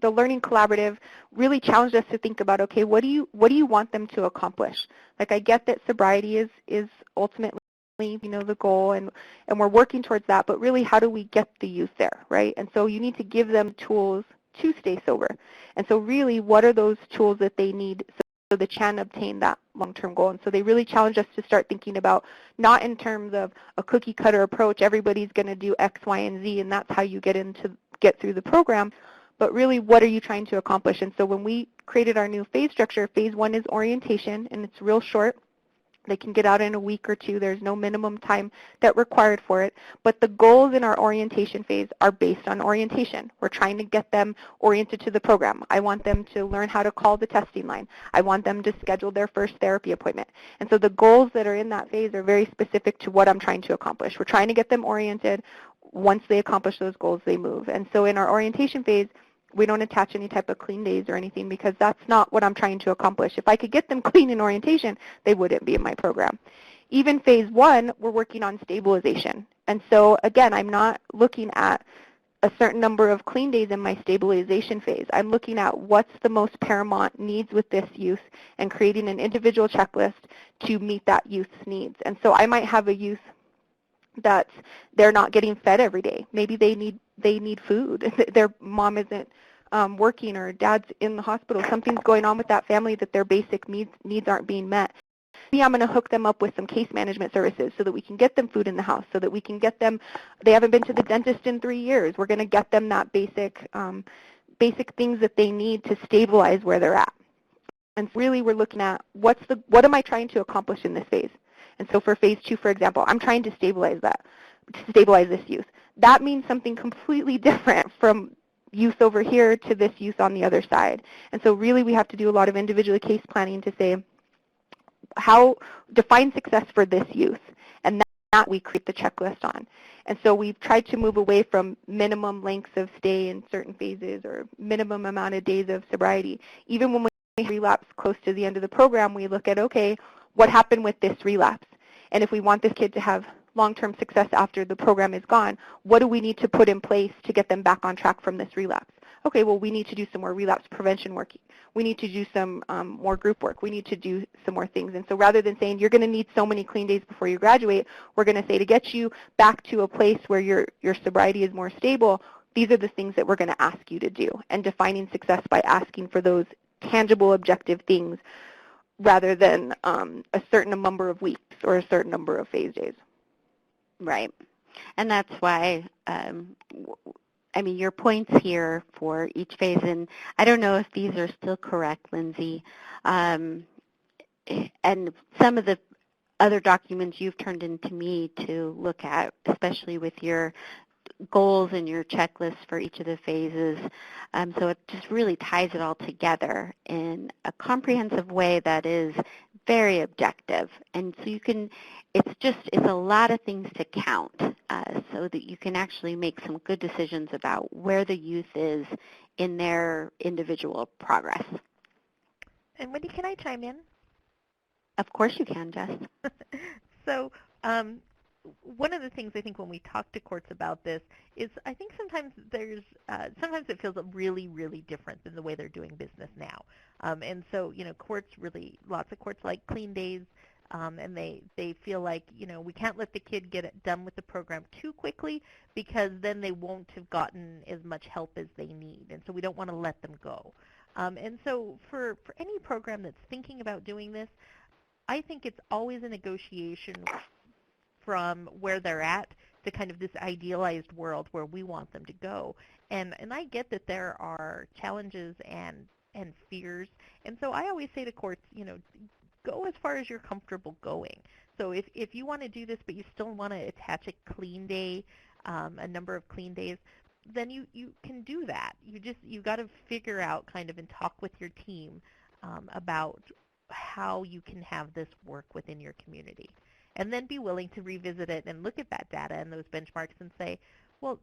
Learning Collaborative, really challenged us to think about, okay, what do you want them to accomplish? Like, I get that sobriety is ultimately, the goal, and we're working towards that, but really, how do we get the youth there, right? And so you need to give them tools to stay sober. And so really, what are those tools that they need so they can obtain that long-term goal? And so they really challenged us to start thinking about, not in terms of a cookie-cutter approach, everybody's going to do X, Y, and Z, and that's how you get through the program, but really, what are you trying to accomplish? And so when we created our new phase structure, phase 1 is orientation, and it's real short. They can get out in a week or two. There's no minimum time that required for it. But the goals in our orientation phase are based on orientation. We're trying to get them oriented to the program. I want them to learn how to call the testing line. I want them to schedule their first therapy appointment. And so the goals that are in that phase are very specific to what I'm trying to accomplish. We're trying to get them oriented. Once they accomplish those goals, they move. And so in our orientation phase, we don't attach any type of clean days or anything, because that's not what I'm trying to accomplish. If I could get them clean in orientation, they wouldn't be in my program. Even phase 1, we're working on stabilization. And so again, I'm not looking at a certain number of clean days in my stabilization phase. I'm looking at what's the most paramount needs with this youth and creating an individual checklist to meet that youth's needs. And so I might have a youth that they're not getting fed every day. Maybe they need food. Their mom isn't working, or dad's in the hospital. Something's going on with that family that their basic needs aren't being met. Maybe I'm going to hook them up with some case management services so that we can get them food in the house, so that we can get them, they haven't been to the dentist in 3 years. We're going to get them that basic things that they need to stabilize where they're at. And really, we're looking at what am I trying to accomplish in this phase? And so for phase 2, for example, I'm trying to stabilize this youth. That means something completely different from youth over here to this youth on the other side. And so really, we have to do a lot of individual case planning to say, how define success for this youth, and that we create the checklist on. And so we've tried to move away from minimum lengths of stay in certain phases or minimum amount of days of sobriety. Even when we relapse close to the end of the program, we look at, okay, what happened with this relapse? And if we want this kid to have long-term success after the program is gone, what do we need to put in place to get them back on track from this relapse? Okay, well, we need to do some more relapse prevention work. We need to do some more group work. We need to do some more things. And so rather than saying you're going to need so many clean days before you graduate, we're going to say, to get you back to a place where your sobriety is more stable, these are the things that we're going to ask you to do. And defining success by asking for those tangible, objective things, rather than a certain number of weeks or a certain number of phase days. Right. And that's why, your points here for each phase, and I don't know if these are still correct, Lindsay, and some of the other documents you've turned into me to look at, especially with your goals and your checklists for each of the phases. So it just really ties it all together in a comprehensive way that is very objective. And so it's a lot of things to count so that you can actually make some good decisions about where the youth is in their individual progress. And Wendy, can I chime in? Of course you can, Jess. So one of the things I think when we talk to courts about this is I think sometimes sometimes it feels really, really different than the way they're doing business now. And so, courts really, lots of courts like clean days, and they feel like, we can't let the kid get it done with the program too quickly because then they won't have gotten as much help as they need. And so we don't want to let them go. And so for any program that's thinking about doing this, I think it's always a negotiation from where they're at to kind of this idealized world where we want them to go. And I get that there are challenges and fears. And so I always say to courts, go as far as you're comfortable going. So if you want to do this but you still want to attach a clean day, a number of clean days, then you can do that. You got to figure out kind of and talk with your team about how you can have this work within your community. And then be willing to revisit it and look at that data and those benchmarks and say, well,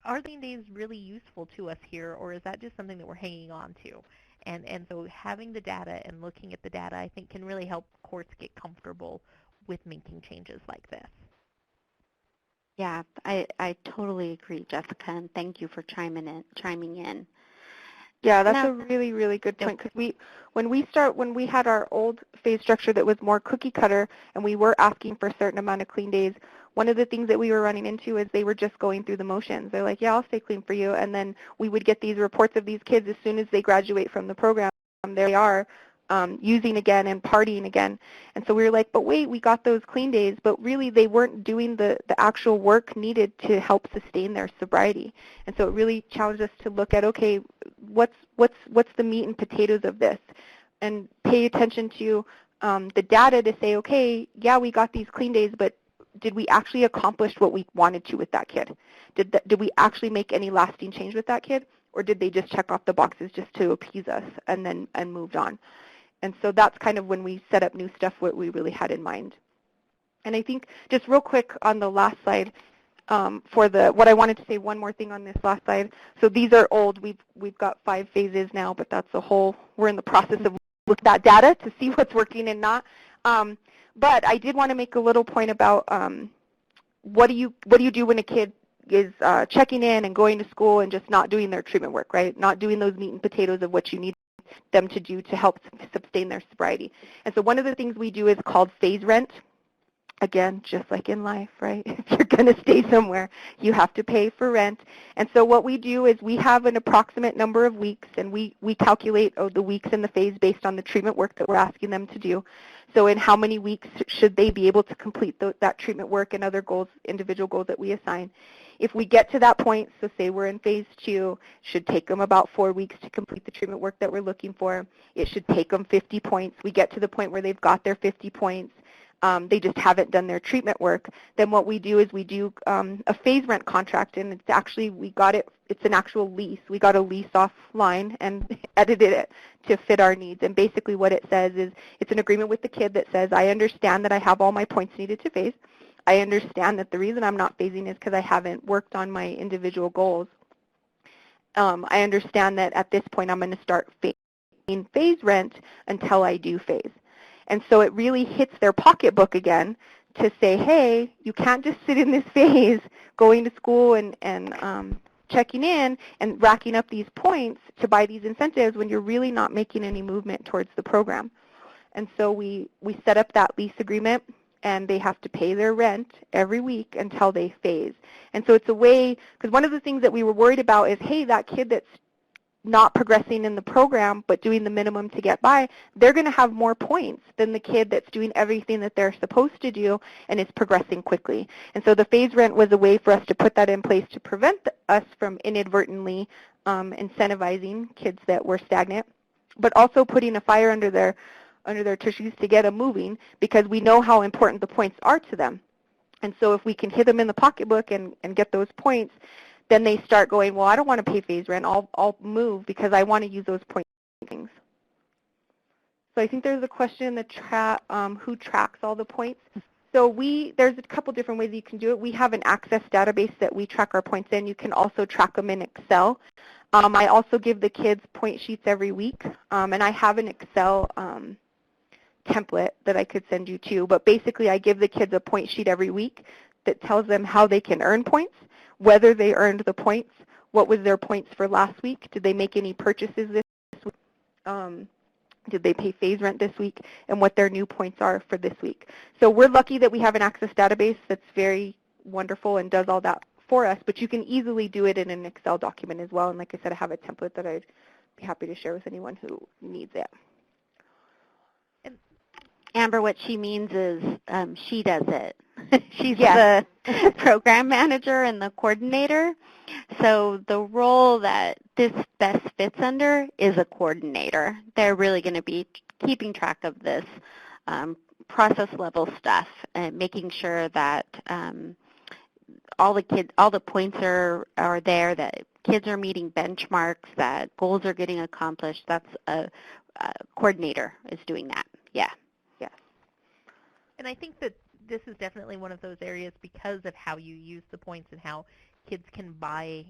are the days really useful to us here, or is that just something that we're hanging on to? And so having the data and looking at the data, I think, can really help courts get comfortable with making changes like this. Yeah, I totally agree, Jessica, and thank you for chiming in. Yeah, that's a really, really good point, because when we had our old phase structure that was more cookie cutter and we were asking for a certain amount of clean days, one of the things that we were running into is they were just going through the motions. They're like, yeah, I'll stay clean for you. And then we would get these reports of these kids as soon as they graduate from the program. There they are using again and partying again. And so we were like, but wait, we got those clean days, but really they weren't doing the actual work needed to help sustain their sobriety. And so it really challenged us to look at, okay, what's the meat and potatoes of this? And pay attention to the data to say, okay, yeah, we got these clean days, but did we actually accomplish what we wanted to with that kid? Did we actually make any lasting change with that kid? Or did they just check off the boxes just to appease us and moved on? And so that's kind of when we set up new stuff, what we really had in mind. And I think just real quick on the last slide, what I wanted to say one more thing on this last slide. So these are old. We've got 5 phases now, but that's a whole, we're in the process of looking at that data to see what's working and not. But I did want to make a little point about what do you do when a kid is checking in and going to school and just not doing their treatment work, right? Not doing those meat and potatoes of what you need them to do to help sustain their sobriety. And so one of the things we do is called phase rent. Again, just like in life, right? If you're going to stay somewhere, you have to pay for rent. And so what we do is we have an approximate number of weeks, and we calculate the weeks in the phase based on the treatment work that we're asking them to do. So in how many weeks should they be able to complete that treatment work and other goals, individual goals that we assign. If we get to that point, so say we're in phase 2, should take them about 4 weeks to complete the treatment work that we're looking for. It should take them 50 points. We get to the point where they've got their 50 points. They just haven't done their treatment work. Then what we do is we do a phase rent contract, and it's actually, it's an actual lease. We got a lease offline and edited it to fit our needs. And basically what it says is it's an agreement with the kid that says, I understand that I have all my points needed to phase. I understand that the reason I'm not phasing is because I haven't worked on my individual goals. I understand that at this point I'm going to start paying phase rent until I do phase. And so it really hits their pocketbook again to say, hey, you can't just sit in this phase going to school and checking in and racking up these points to buy these incentives when you're really not making any movement towards the program. And so we set up that lease agreement, and they have to pay their rent every week until they phase. And so it's a way, because one of the things that we were worried about is, hey, that kid that's not progressing in the program but doing the minimum to get by, they're going to have more points than the kid that's doing everything that they're supposed to do and is progressing quickly. And so the phase rent was a way for us to put that in place to prevent us from inadvertently incentivizing kids that were stagnant, but also putting a fire under their tissues to get them moving, because we know how important the points are to them. And so if we can hit them in the pocketbook and get those points, then they start going, well, I don't want to pay phase rent. I'll move because I want to use those points. So I think there's a question in the chat, who tracks all the points. So there's a couple different ways you can do it. We have an Access database that we track our points in. You can also track them in Excel. I also give the kids point sheets every week, and I have an Excel template that I could send you to. But basically, I give the kids a point sheet every week that tells them how they can earn points, whether they earned the points, what was their points for last week, did they make any purchases this week, did they pay phase rent this week, and what their new points are for this week. So we're lucky that we have an Access database that's very wonderful and does all that for us, but you can easily do it in an Excel document as well. And like I said, I have a template that I'd be happy to share with anyone who needs it. Amber, what she means is she does it. She's Yes. the program manager and the coordinator. So the role that this best fits under is a coordinator. They're really going to be keeping track of this process level stuff and making sure that all the points are there, that kids are meeting benchmarks, that goals are getting accomplished. That's a coordinator is doing that. Yeah. Yes. And I think that this is definitely one of those areas because of how you use the points and how kids can buy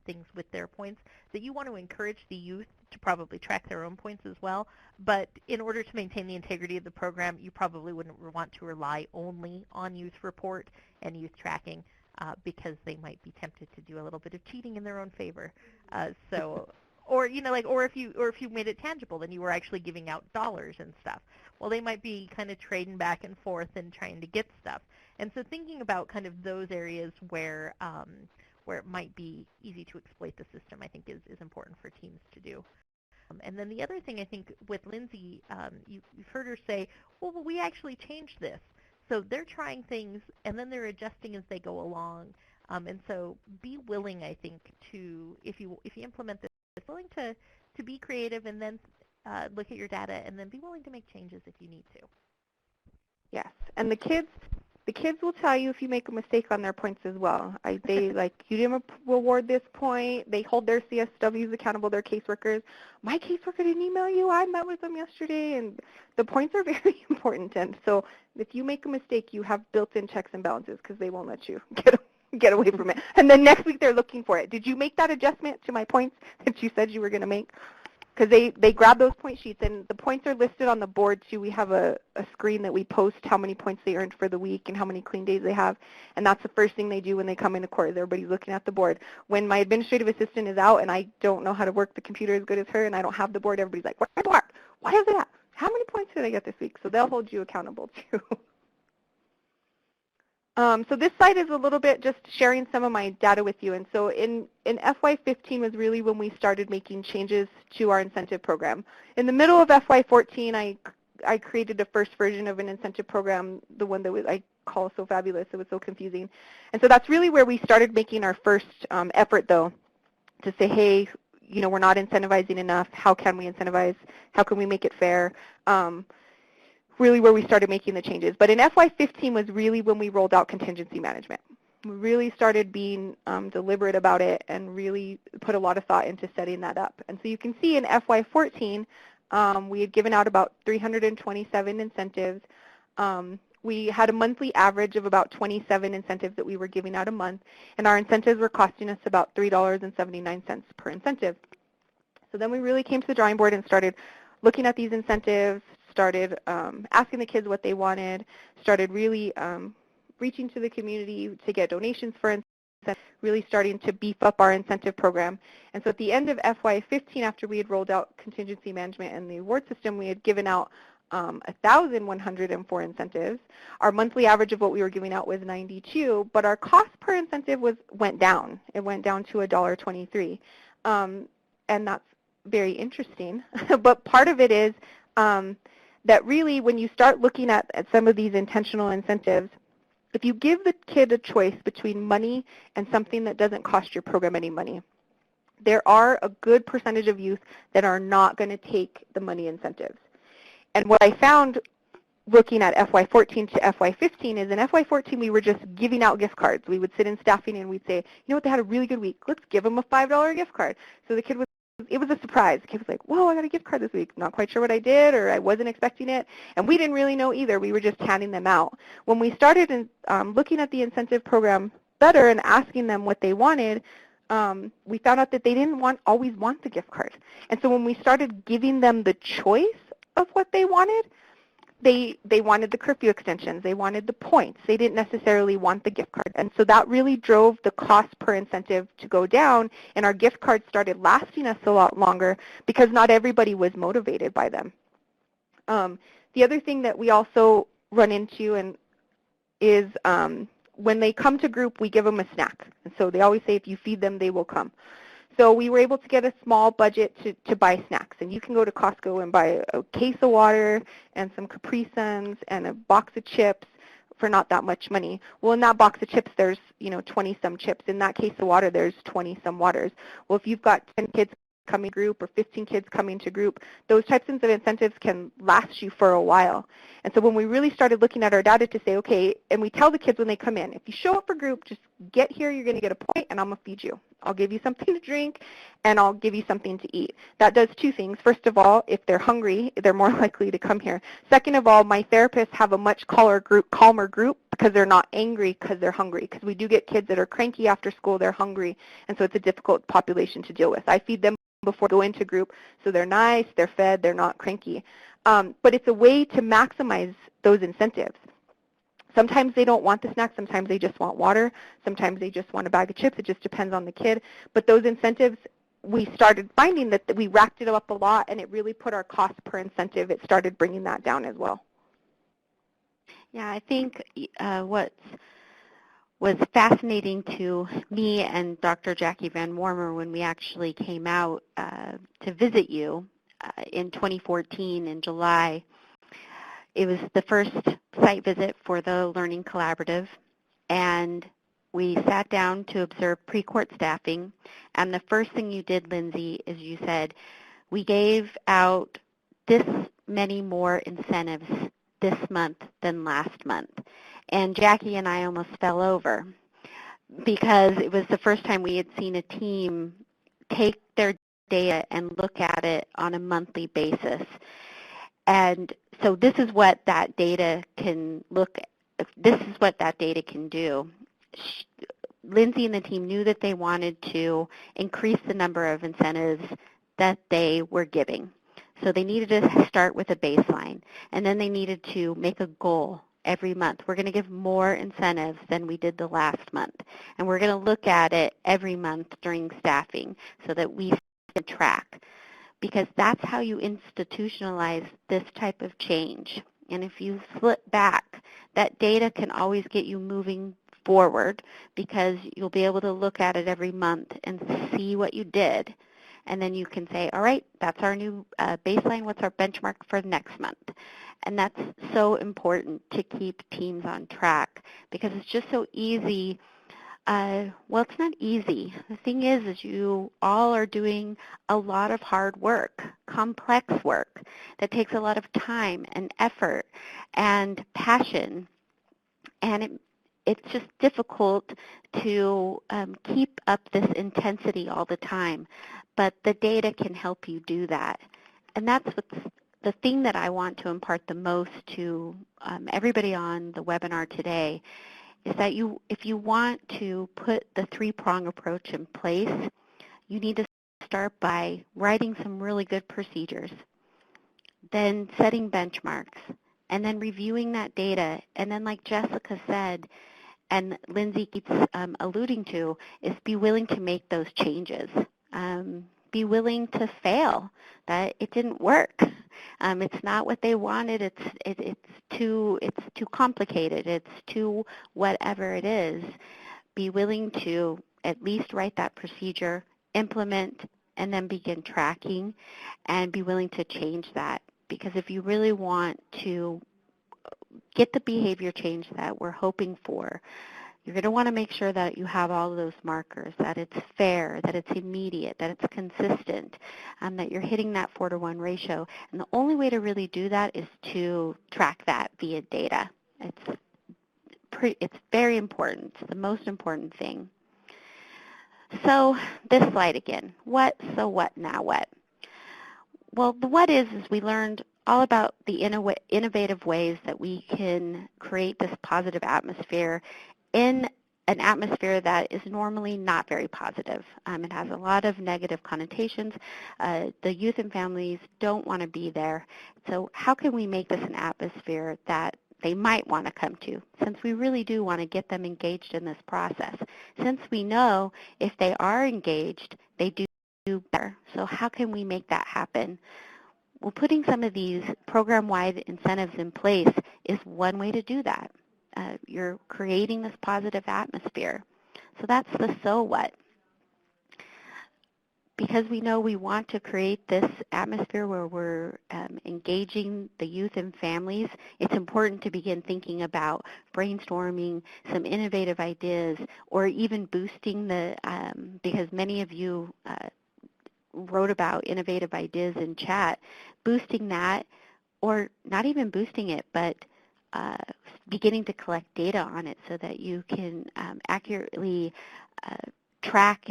things with their points, that you want to encourage the youth to probably track their own points as well. But in order to maintain the integrity of the program, you probably wouldn't want to rely only on youth report and youth tracking because they might be tempted to do a little bit of cheating in their own favor. Or if you made it tangible, then you were actually giving out dollars and stuff. Well, they might be kind of trading back and forth and trying to get stuff. And so thinking about kind of those areas where it might be easy to exploit the system, I think is important for teams to do. And then the other thing I think with Lindsay, you've heard her say, well, we actually changed this. So they're trying things, and then they're adjusting as they go along. And so be willing, I think, to, if you implement this, willing to be creative and then look at your data and then be willing to make changes if you need to. Yes, and the kids will tell you if you make a mistake on their points as well. They you didn't reward this point. They hold their CSWs accountable, their caseworkers. My caseworker didn't email you. I met with them yesterday, and the points are very important. And so if you make a mistake, you have built-in checks and balances because they won't let you get away from it. And then next week they're looking for it. Did you make that adjustment to my points that you said you were going to make? Because they grab those point sheets, and the points are listed on the board too. We have a screen that we post how many points they earned for the week and how many clean days they have, and that's the first thing they do when they come into court. Everybody's looking at the board. When my administrative assistant is out and I don't know how to work the computer as good as her and I don't have the board, everybody's like, where's the board? Why is it at? How many points did I get this week? So they'll hold you accountable too. So this slide is a little bit just sharing some of my data with you. And so in FY15 was really when we started making changes to our incentive program. In the middle of FY14, I created the first version of an incentive program, the one that I call So Fabulous. It was so confusing. And so that's really where we started making our first effort, though, to say, hey, we're not incentivizing enough. How can we incentivize? How can we make it fair? Really where we started making the changes. But in FY15 was really when we rolled out contingency management. We really started being deliberate about it and really put a lot of thought into setting that up. And so you can see in FY14, we had given out about 327 incentives. We had a monthly average of about 27 incentives that we were giving out a month, and our incentives were costing us about $3.79 per incentive. So then we really came to the drawing board and started looking at these incentives, started asking the kids what they wanted, started really reaching to the community to get donations for incentives, really starting to beef up our incentive program. And so at the end of FY15, after we had rolled out contingency management and the award system, we had given out 1,104 incentives. Our monthly average of what we were giving out was 92, but our cost per incentive went down. It went down to $1.23. And that's very interesting. But part of it is that really when you start looking at some of these intentional incentives, if you give the kid a choice between money and something that doesn't cost your program any money, there are a good percentage of youth that are not going to take the money incentives. And what I found looking at FY14 to FY15 is in FY14 we were just giving out gift cards. We would sit in staffing and we'd say, you know what, they had a really good week. Let's give them a $5 gift card. So the kid it was a surprise. The kid was like, whoa, I got a gift card this week. Not quite sure what I did, or I wasn't expecting it. And we didn't really know either. We were just handing them out. When we started looking at the incentive program better and asking them what they wanted, we found out that they didn't always want the gift card. And so when we started giving them the choice of what they wanted, they wanted the curfew extensions. They wanted the points. They didn't necessarily want the gift card. And so that really drove the cost per incentive to go down, and our gift cards started lasting us a lot longer because not everybody was motivated by them. The other thing that we also run into is when they come to group, we give them a snack. And so they always say if you feed them, they will come. So we were able to get a small budget to buy snacks. And you can go to Costco and buy a case of water and some Capri Suns and a box of chips for not that much money. Well, in that box of chips, there's 20-some chips. In that case of water, there's 20-some waters. Well, if you've got 10 kids coming to group or 15 kids coming to group, those types of incentives can last you for a while. And so when we really started looking at our data to say, okay, and we tell the kids when they come in, if you show up for group, just get here, you're going to get a point, and I'm going to feed you. I'll give you something to drink, and I'll give you something to eat. That does two things. First of all, if they're hungry, they're more likely to come here. Second of all, my therapists have a much calmer group because they're not angry because they're hungry. Because we do get kids that are cranky after school, they're hungry, and so it's a difficult population to deal with. I feed them before they go into group, so they're nice, they're fed, they're not cranky. But it's a way to maximize those incentives. Sometimes they don't want the snack, sometimes they just want water, sometimes they just want a bag of chips. It just depends on the kid. But those incentives, we started finding that we racked it up a lot, and it really put our cost per incentive. It started bringing that down as well. Yeah, I think what was fascinating to me and Dr. Jackie Van Warmer when we actually came out to visit you in 2014 in July. It was the first site visit for the Learning Collaborative, and we sat down to observe pre-court staffing, and the first thing you did, Lindsay, is you said, we gave out this many more incentives this month than last month. And Jackie and I almost fell over because it was the first time we had seen a team take their data and look at it on a monthly basis. And so this is what that data can do. Lindsay and the team knew that they wanted to increase the number of incentives that they were giving. So they needed to start with a baseline, and then they needed to make a goal every month. We're going to give more incentives than we did the last month, and we're going to look at it every month during staffing so that we can track, because that's how you institutionalize this type of change. And if you flip back, that data can always get you moving forward because you'll be able to look at it every month and see what you did. And then you can say, all right, that's our new baseline. What's our benchmark for next month? And that's so important to keep teams on track because it's just so easy. Well, it's not easy. The thing is you all are doing a lot of hard work, complex work that takes a lot of time and effort and passion. And it's just difficult to keep up this intensity all the time. But the data can help you do that. And that's what's the thing that I want to impart the most to everybody on the webinar today is that if you want to put the three-prong approach in place, you need to start by writing some really good procedures, then setting benchmarks, and then reviewing that data. And then like Jessica said, and Lindsay keeps alluding to, is be willing to make those changes. Be willing to fail, that it didn't work. It's not what they wanted. It's too complicated. It's too whatever it is. Be willing to at least write that procedure, implement, and then begin tracking, and be willing to change that. Because if you really want to get the behavior change that we're hoping for, you're going to want to make sure that you have all of those markers, that it's fair, that it's immediate, that it's consistent, that you're hitting that 4-to-1 ratio. And the only way to really do that is to track that via data. It's very important. It's the most important thing. So this slide again. What, so what, now what? Well, the what is we learned all about the innovative ways that we can create this positive atmosphere in an atmosphere that is normally not very positive. It has a lot of negative connotations. The youth and families don't want to be there. So how can we make this an atmosphere that they might want to come to, since we really do want to get them engaged in this process? Since we know if they are engaged, they do better. So how can we make that happen? Well, putting some of these program-wide incentives in place is one way to do that. You're creating this positive atmosphere. So that's the so what. Because we know we want to create this atmosphere where we're engaging the youth and families, it's important to begin thinking about brainstorming some innovative ideas, or even boosting the, because many of you wrote about innovative ideas in chat, boosting that, or not even boosting it, but beginning to collect data on it so that you can accurately track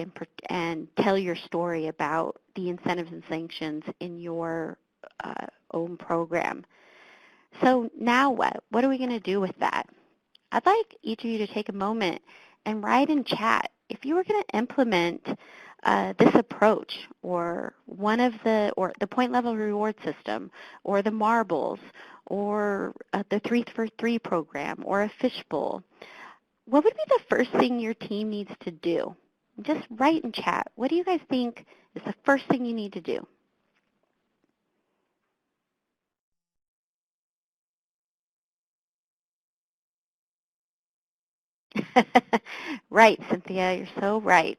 and tell your story about the incentives and sanctions in your own program. So now what? What are we going to do with that? I'd like each of you to take a moment and write in chat if you were going to implement this approach, or the point level reward system, or the marbles, or the 3-for-3 program, or a fishbowl. What would be the first thing your team needs to do? Just write in chat. What do you guys think is the first thing you need to do? Right, Cynthia, you're so right.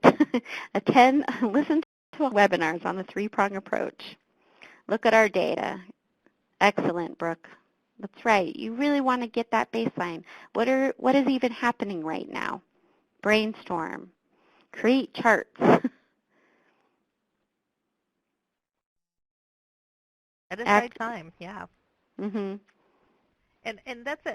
Listen to our webinars on the three-prong approach. Look at our data. Excellent, Brooke. That's right. You really want to get that baseline. What is even happening right now? Brainstorm. Create charts. Set aside time, yeah. Mm-hmm. And that's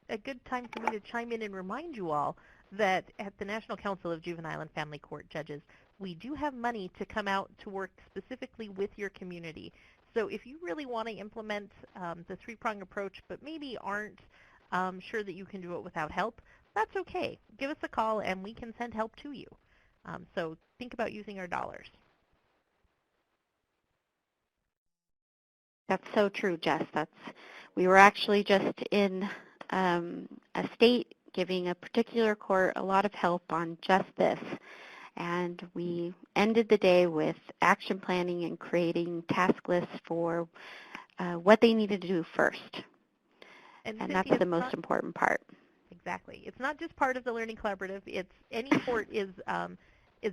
a good time for me to chime in and remind you all that at the National Council of Juvenile and Family Court Judges, we do have money to come out to work specifically with your community. So if you really want to implement the three-prong approach, but maybe aren't sure that you can do it without help, that's okay. Give us a call and we can send help to you. So think about using our dollars. That's so true, Jess. We were actually just in a state giving a particular court a lot of help on just this. And we ended the day with action planning and creating task lists for what they needed to do first. And Cynthia, that's the most important part. Exactly. It's not just part of the Learning Collaborative. It's any court is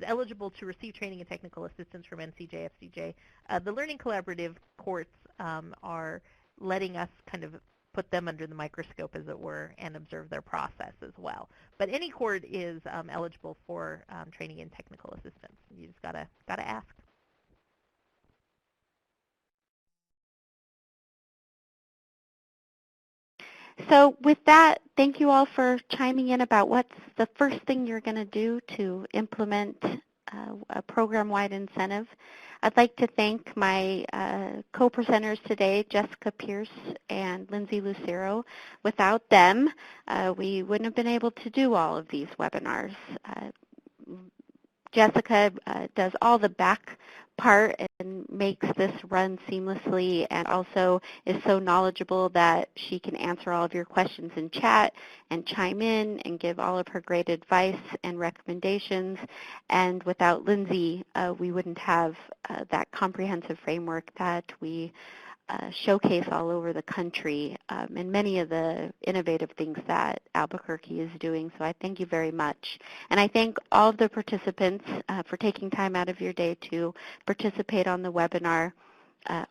eligible to receive training and technical assistance from NCJ, FCJ. The Learning Collaborative courts are letting us kind of put them under the microscope, as it were, and observe their process as well. But any court is eligible for training and technical assistance. You just gotta ask. So with that, thank you all for chiming in about what's the first thing you're going to do to implement a program-wide incentive. I'd like to thank my co-presenters today, Jessica Pierce and Lindsay Lucero. Without them, we wouldn't have been able to do all of these webinars. Jessica does all the back part and makes this run seamlessly, and also is so knowledgeable that she can answer all of your questions in chat and chime in and give all of her great advice and recommendations. And without Lindsay, we wouldn't have that comprehensive framework that we showcase all over the country, and many of the innovative things that Albuquerque is doing. So I thank you very much. And I thank all of the participants for taking time out of your day to participate on the webinar.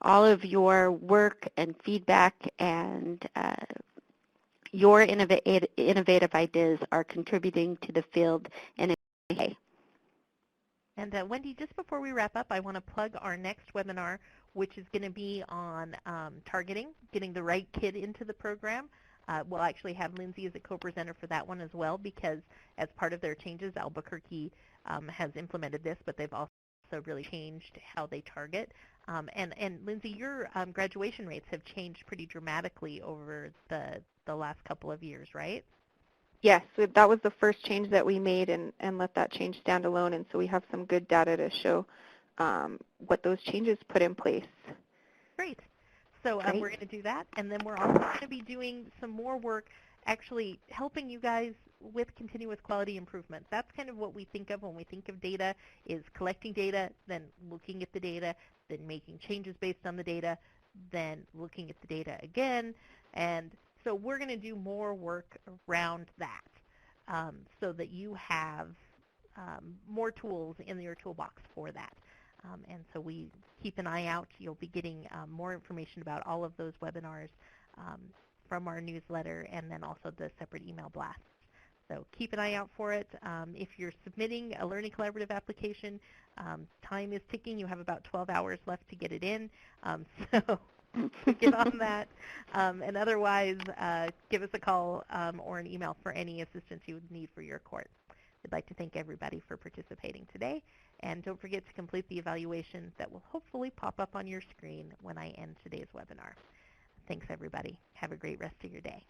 All of your work and feedback and your innovative ideas are contributing to the field in a way. And Wendy, just before we wrap up, I want to plug our next webinar, which is going to be on targeting, getting the right kid into the program. We'll actually have Lindsay as a co-presenter for that one as well, because as part of their changes, Albuquerque has implemented this, but they've also really changed how they target. And Lindsay, your graduation rates have changed pretty dramatically over the last couple of years, right? Yes, so that was the first change that we made and let that change stand alone, and so we have some good data to show what those changes put in place. Great. So Great. we're going to do that, and then we're also going to be doing some more work actually helping you guys with continuous quality improvement. That's kind of what we think of when we think of data, is collecting data, then looking at the data, then making changes based on the data, then looking at the data again. And so we're going to do more work around that so that you have more tools in your toolbox for that. And so we keep an eye out. You'll be getting more information about all of those webinars from our newsletter and then also the separate email blasts. So keep an eye out for it. If you're submitting a Learning Collaborative application, time is ticking. You have about 12 hours left to get it in. So get on that. And otherwise, give us a call or an email for any assistance you would need for your course. We'd like to thank everybody for participating today. And don't forget to complete the evaluation that will hopefully pop up on your screen when I end today's webinar. Thanks, everybody. Have a great rest of your day.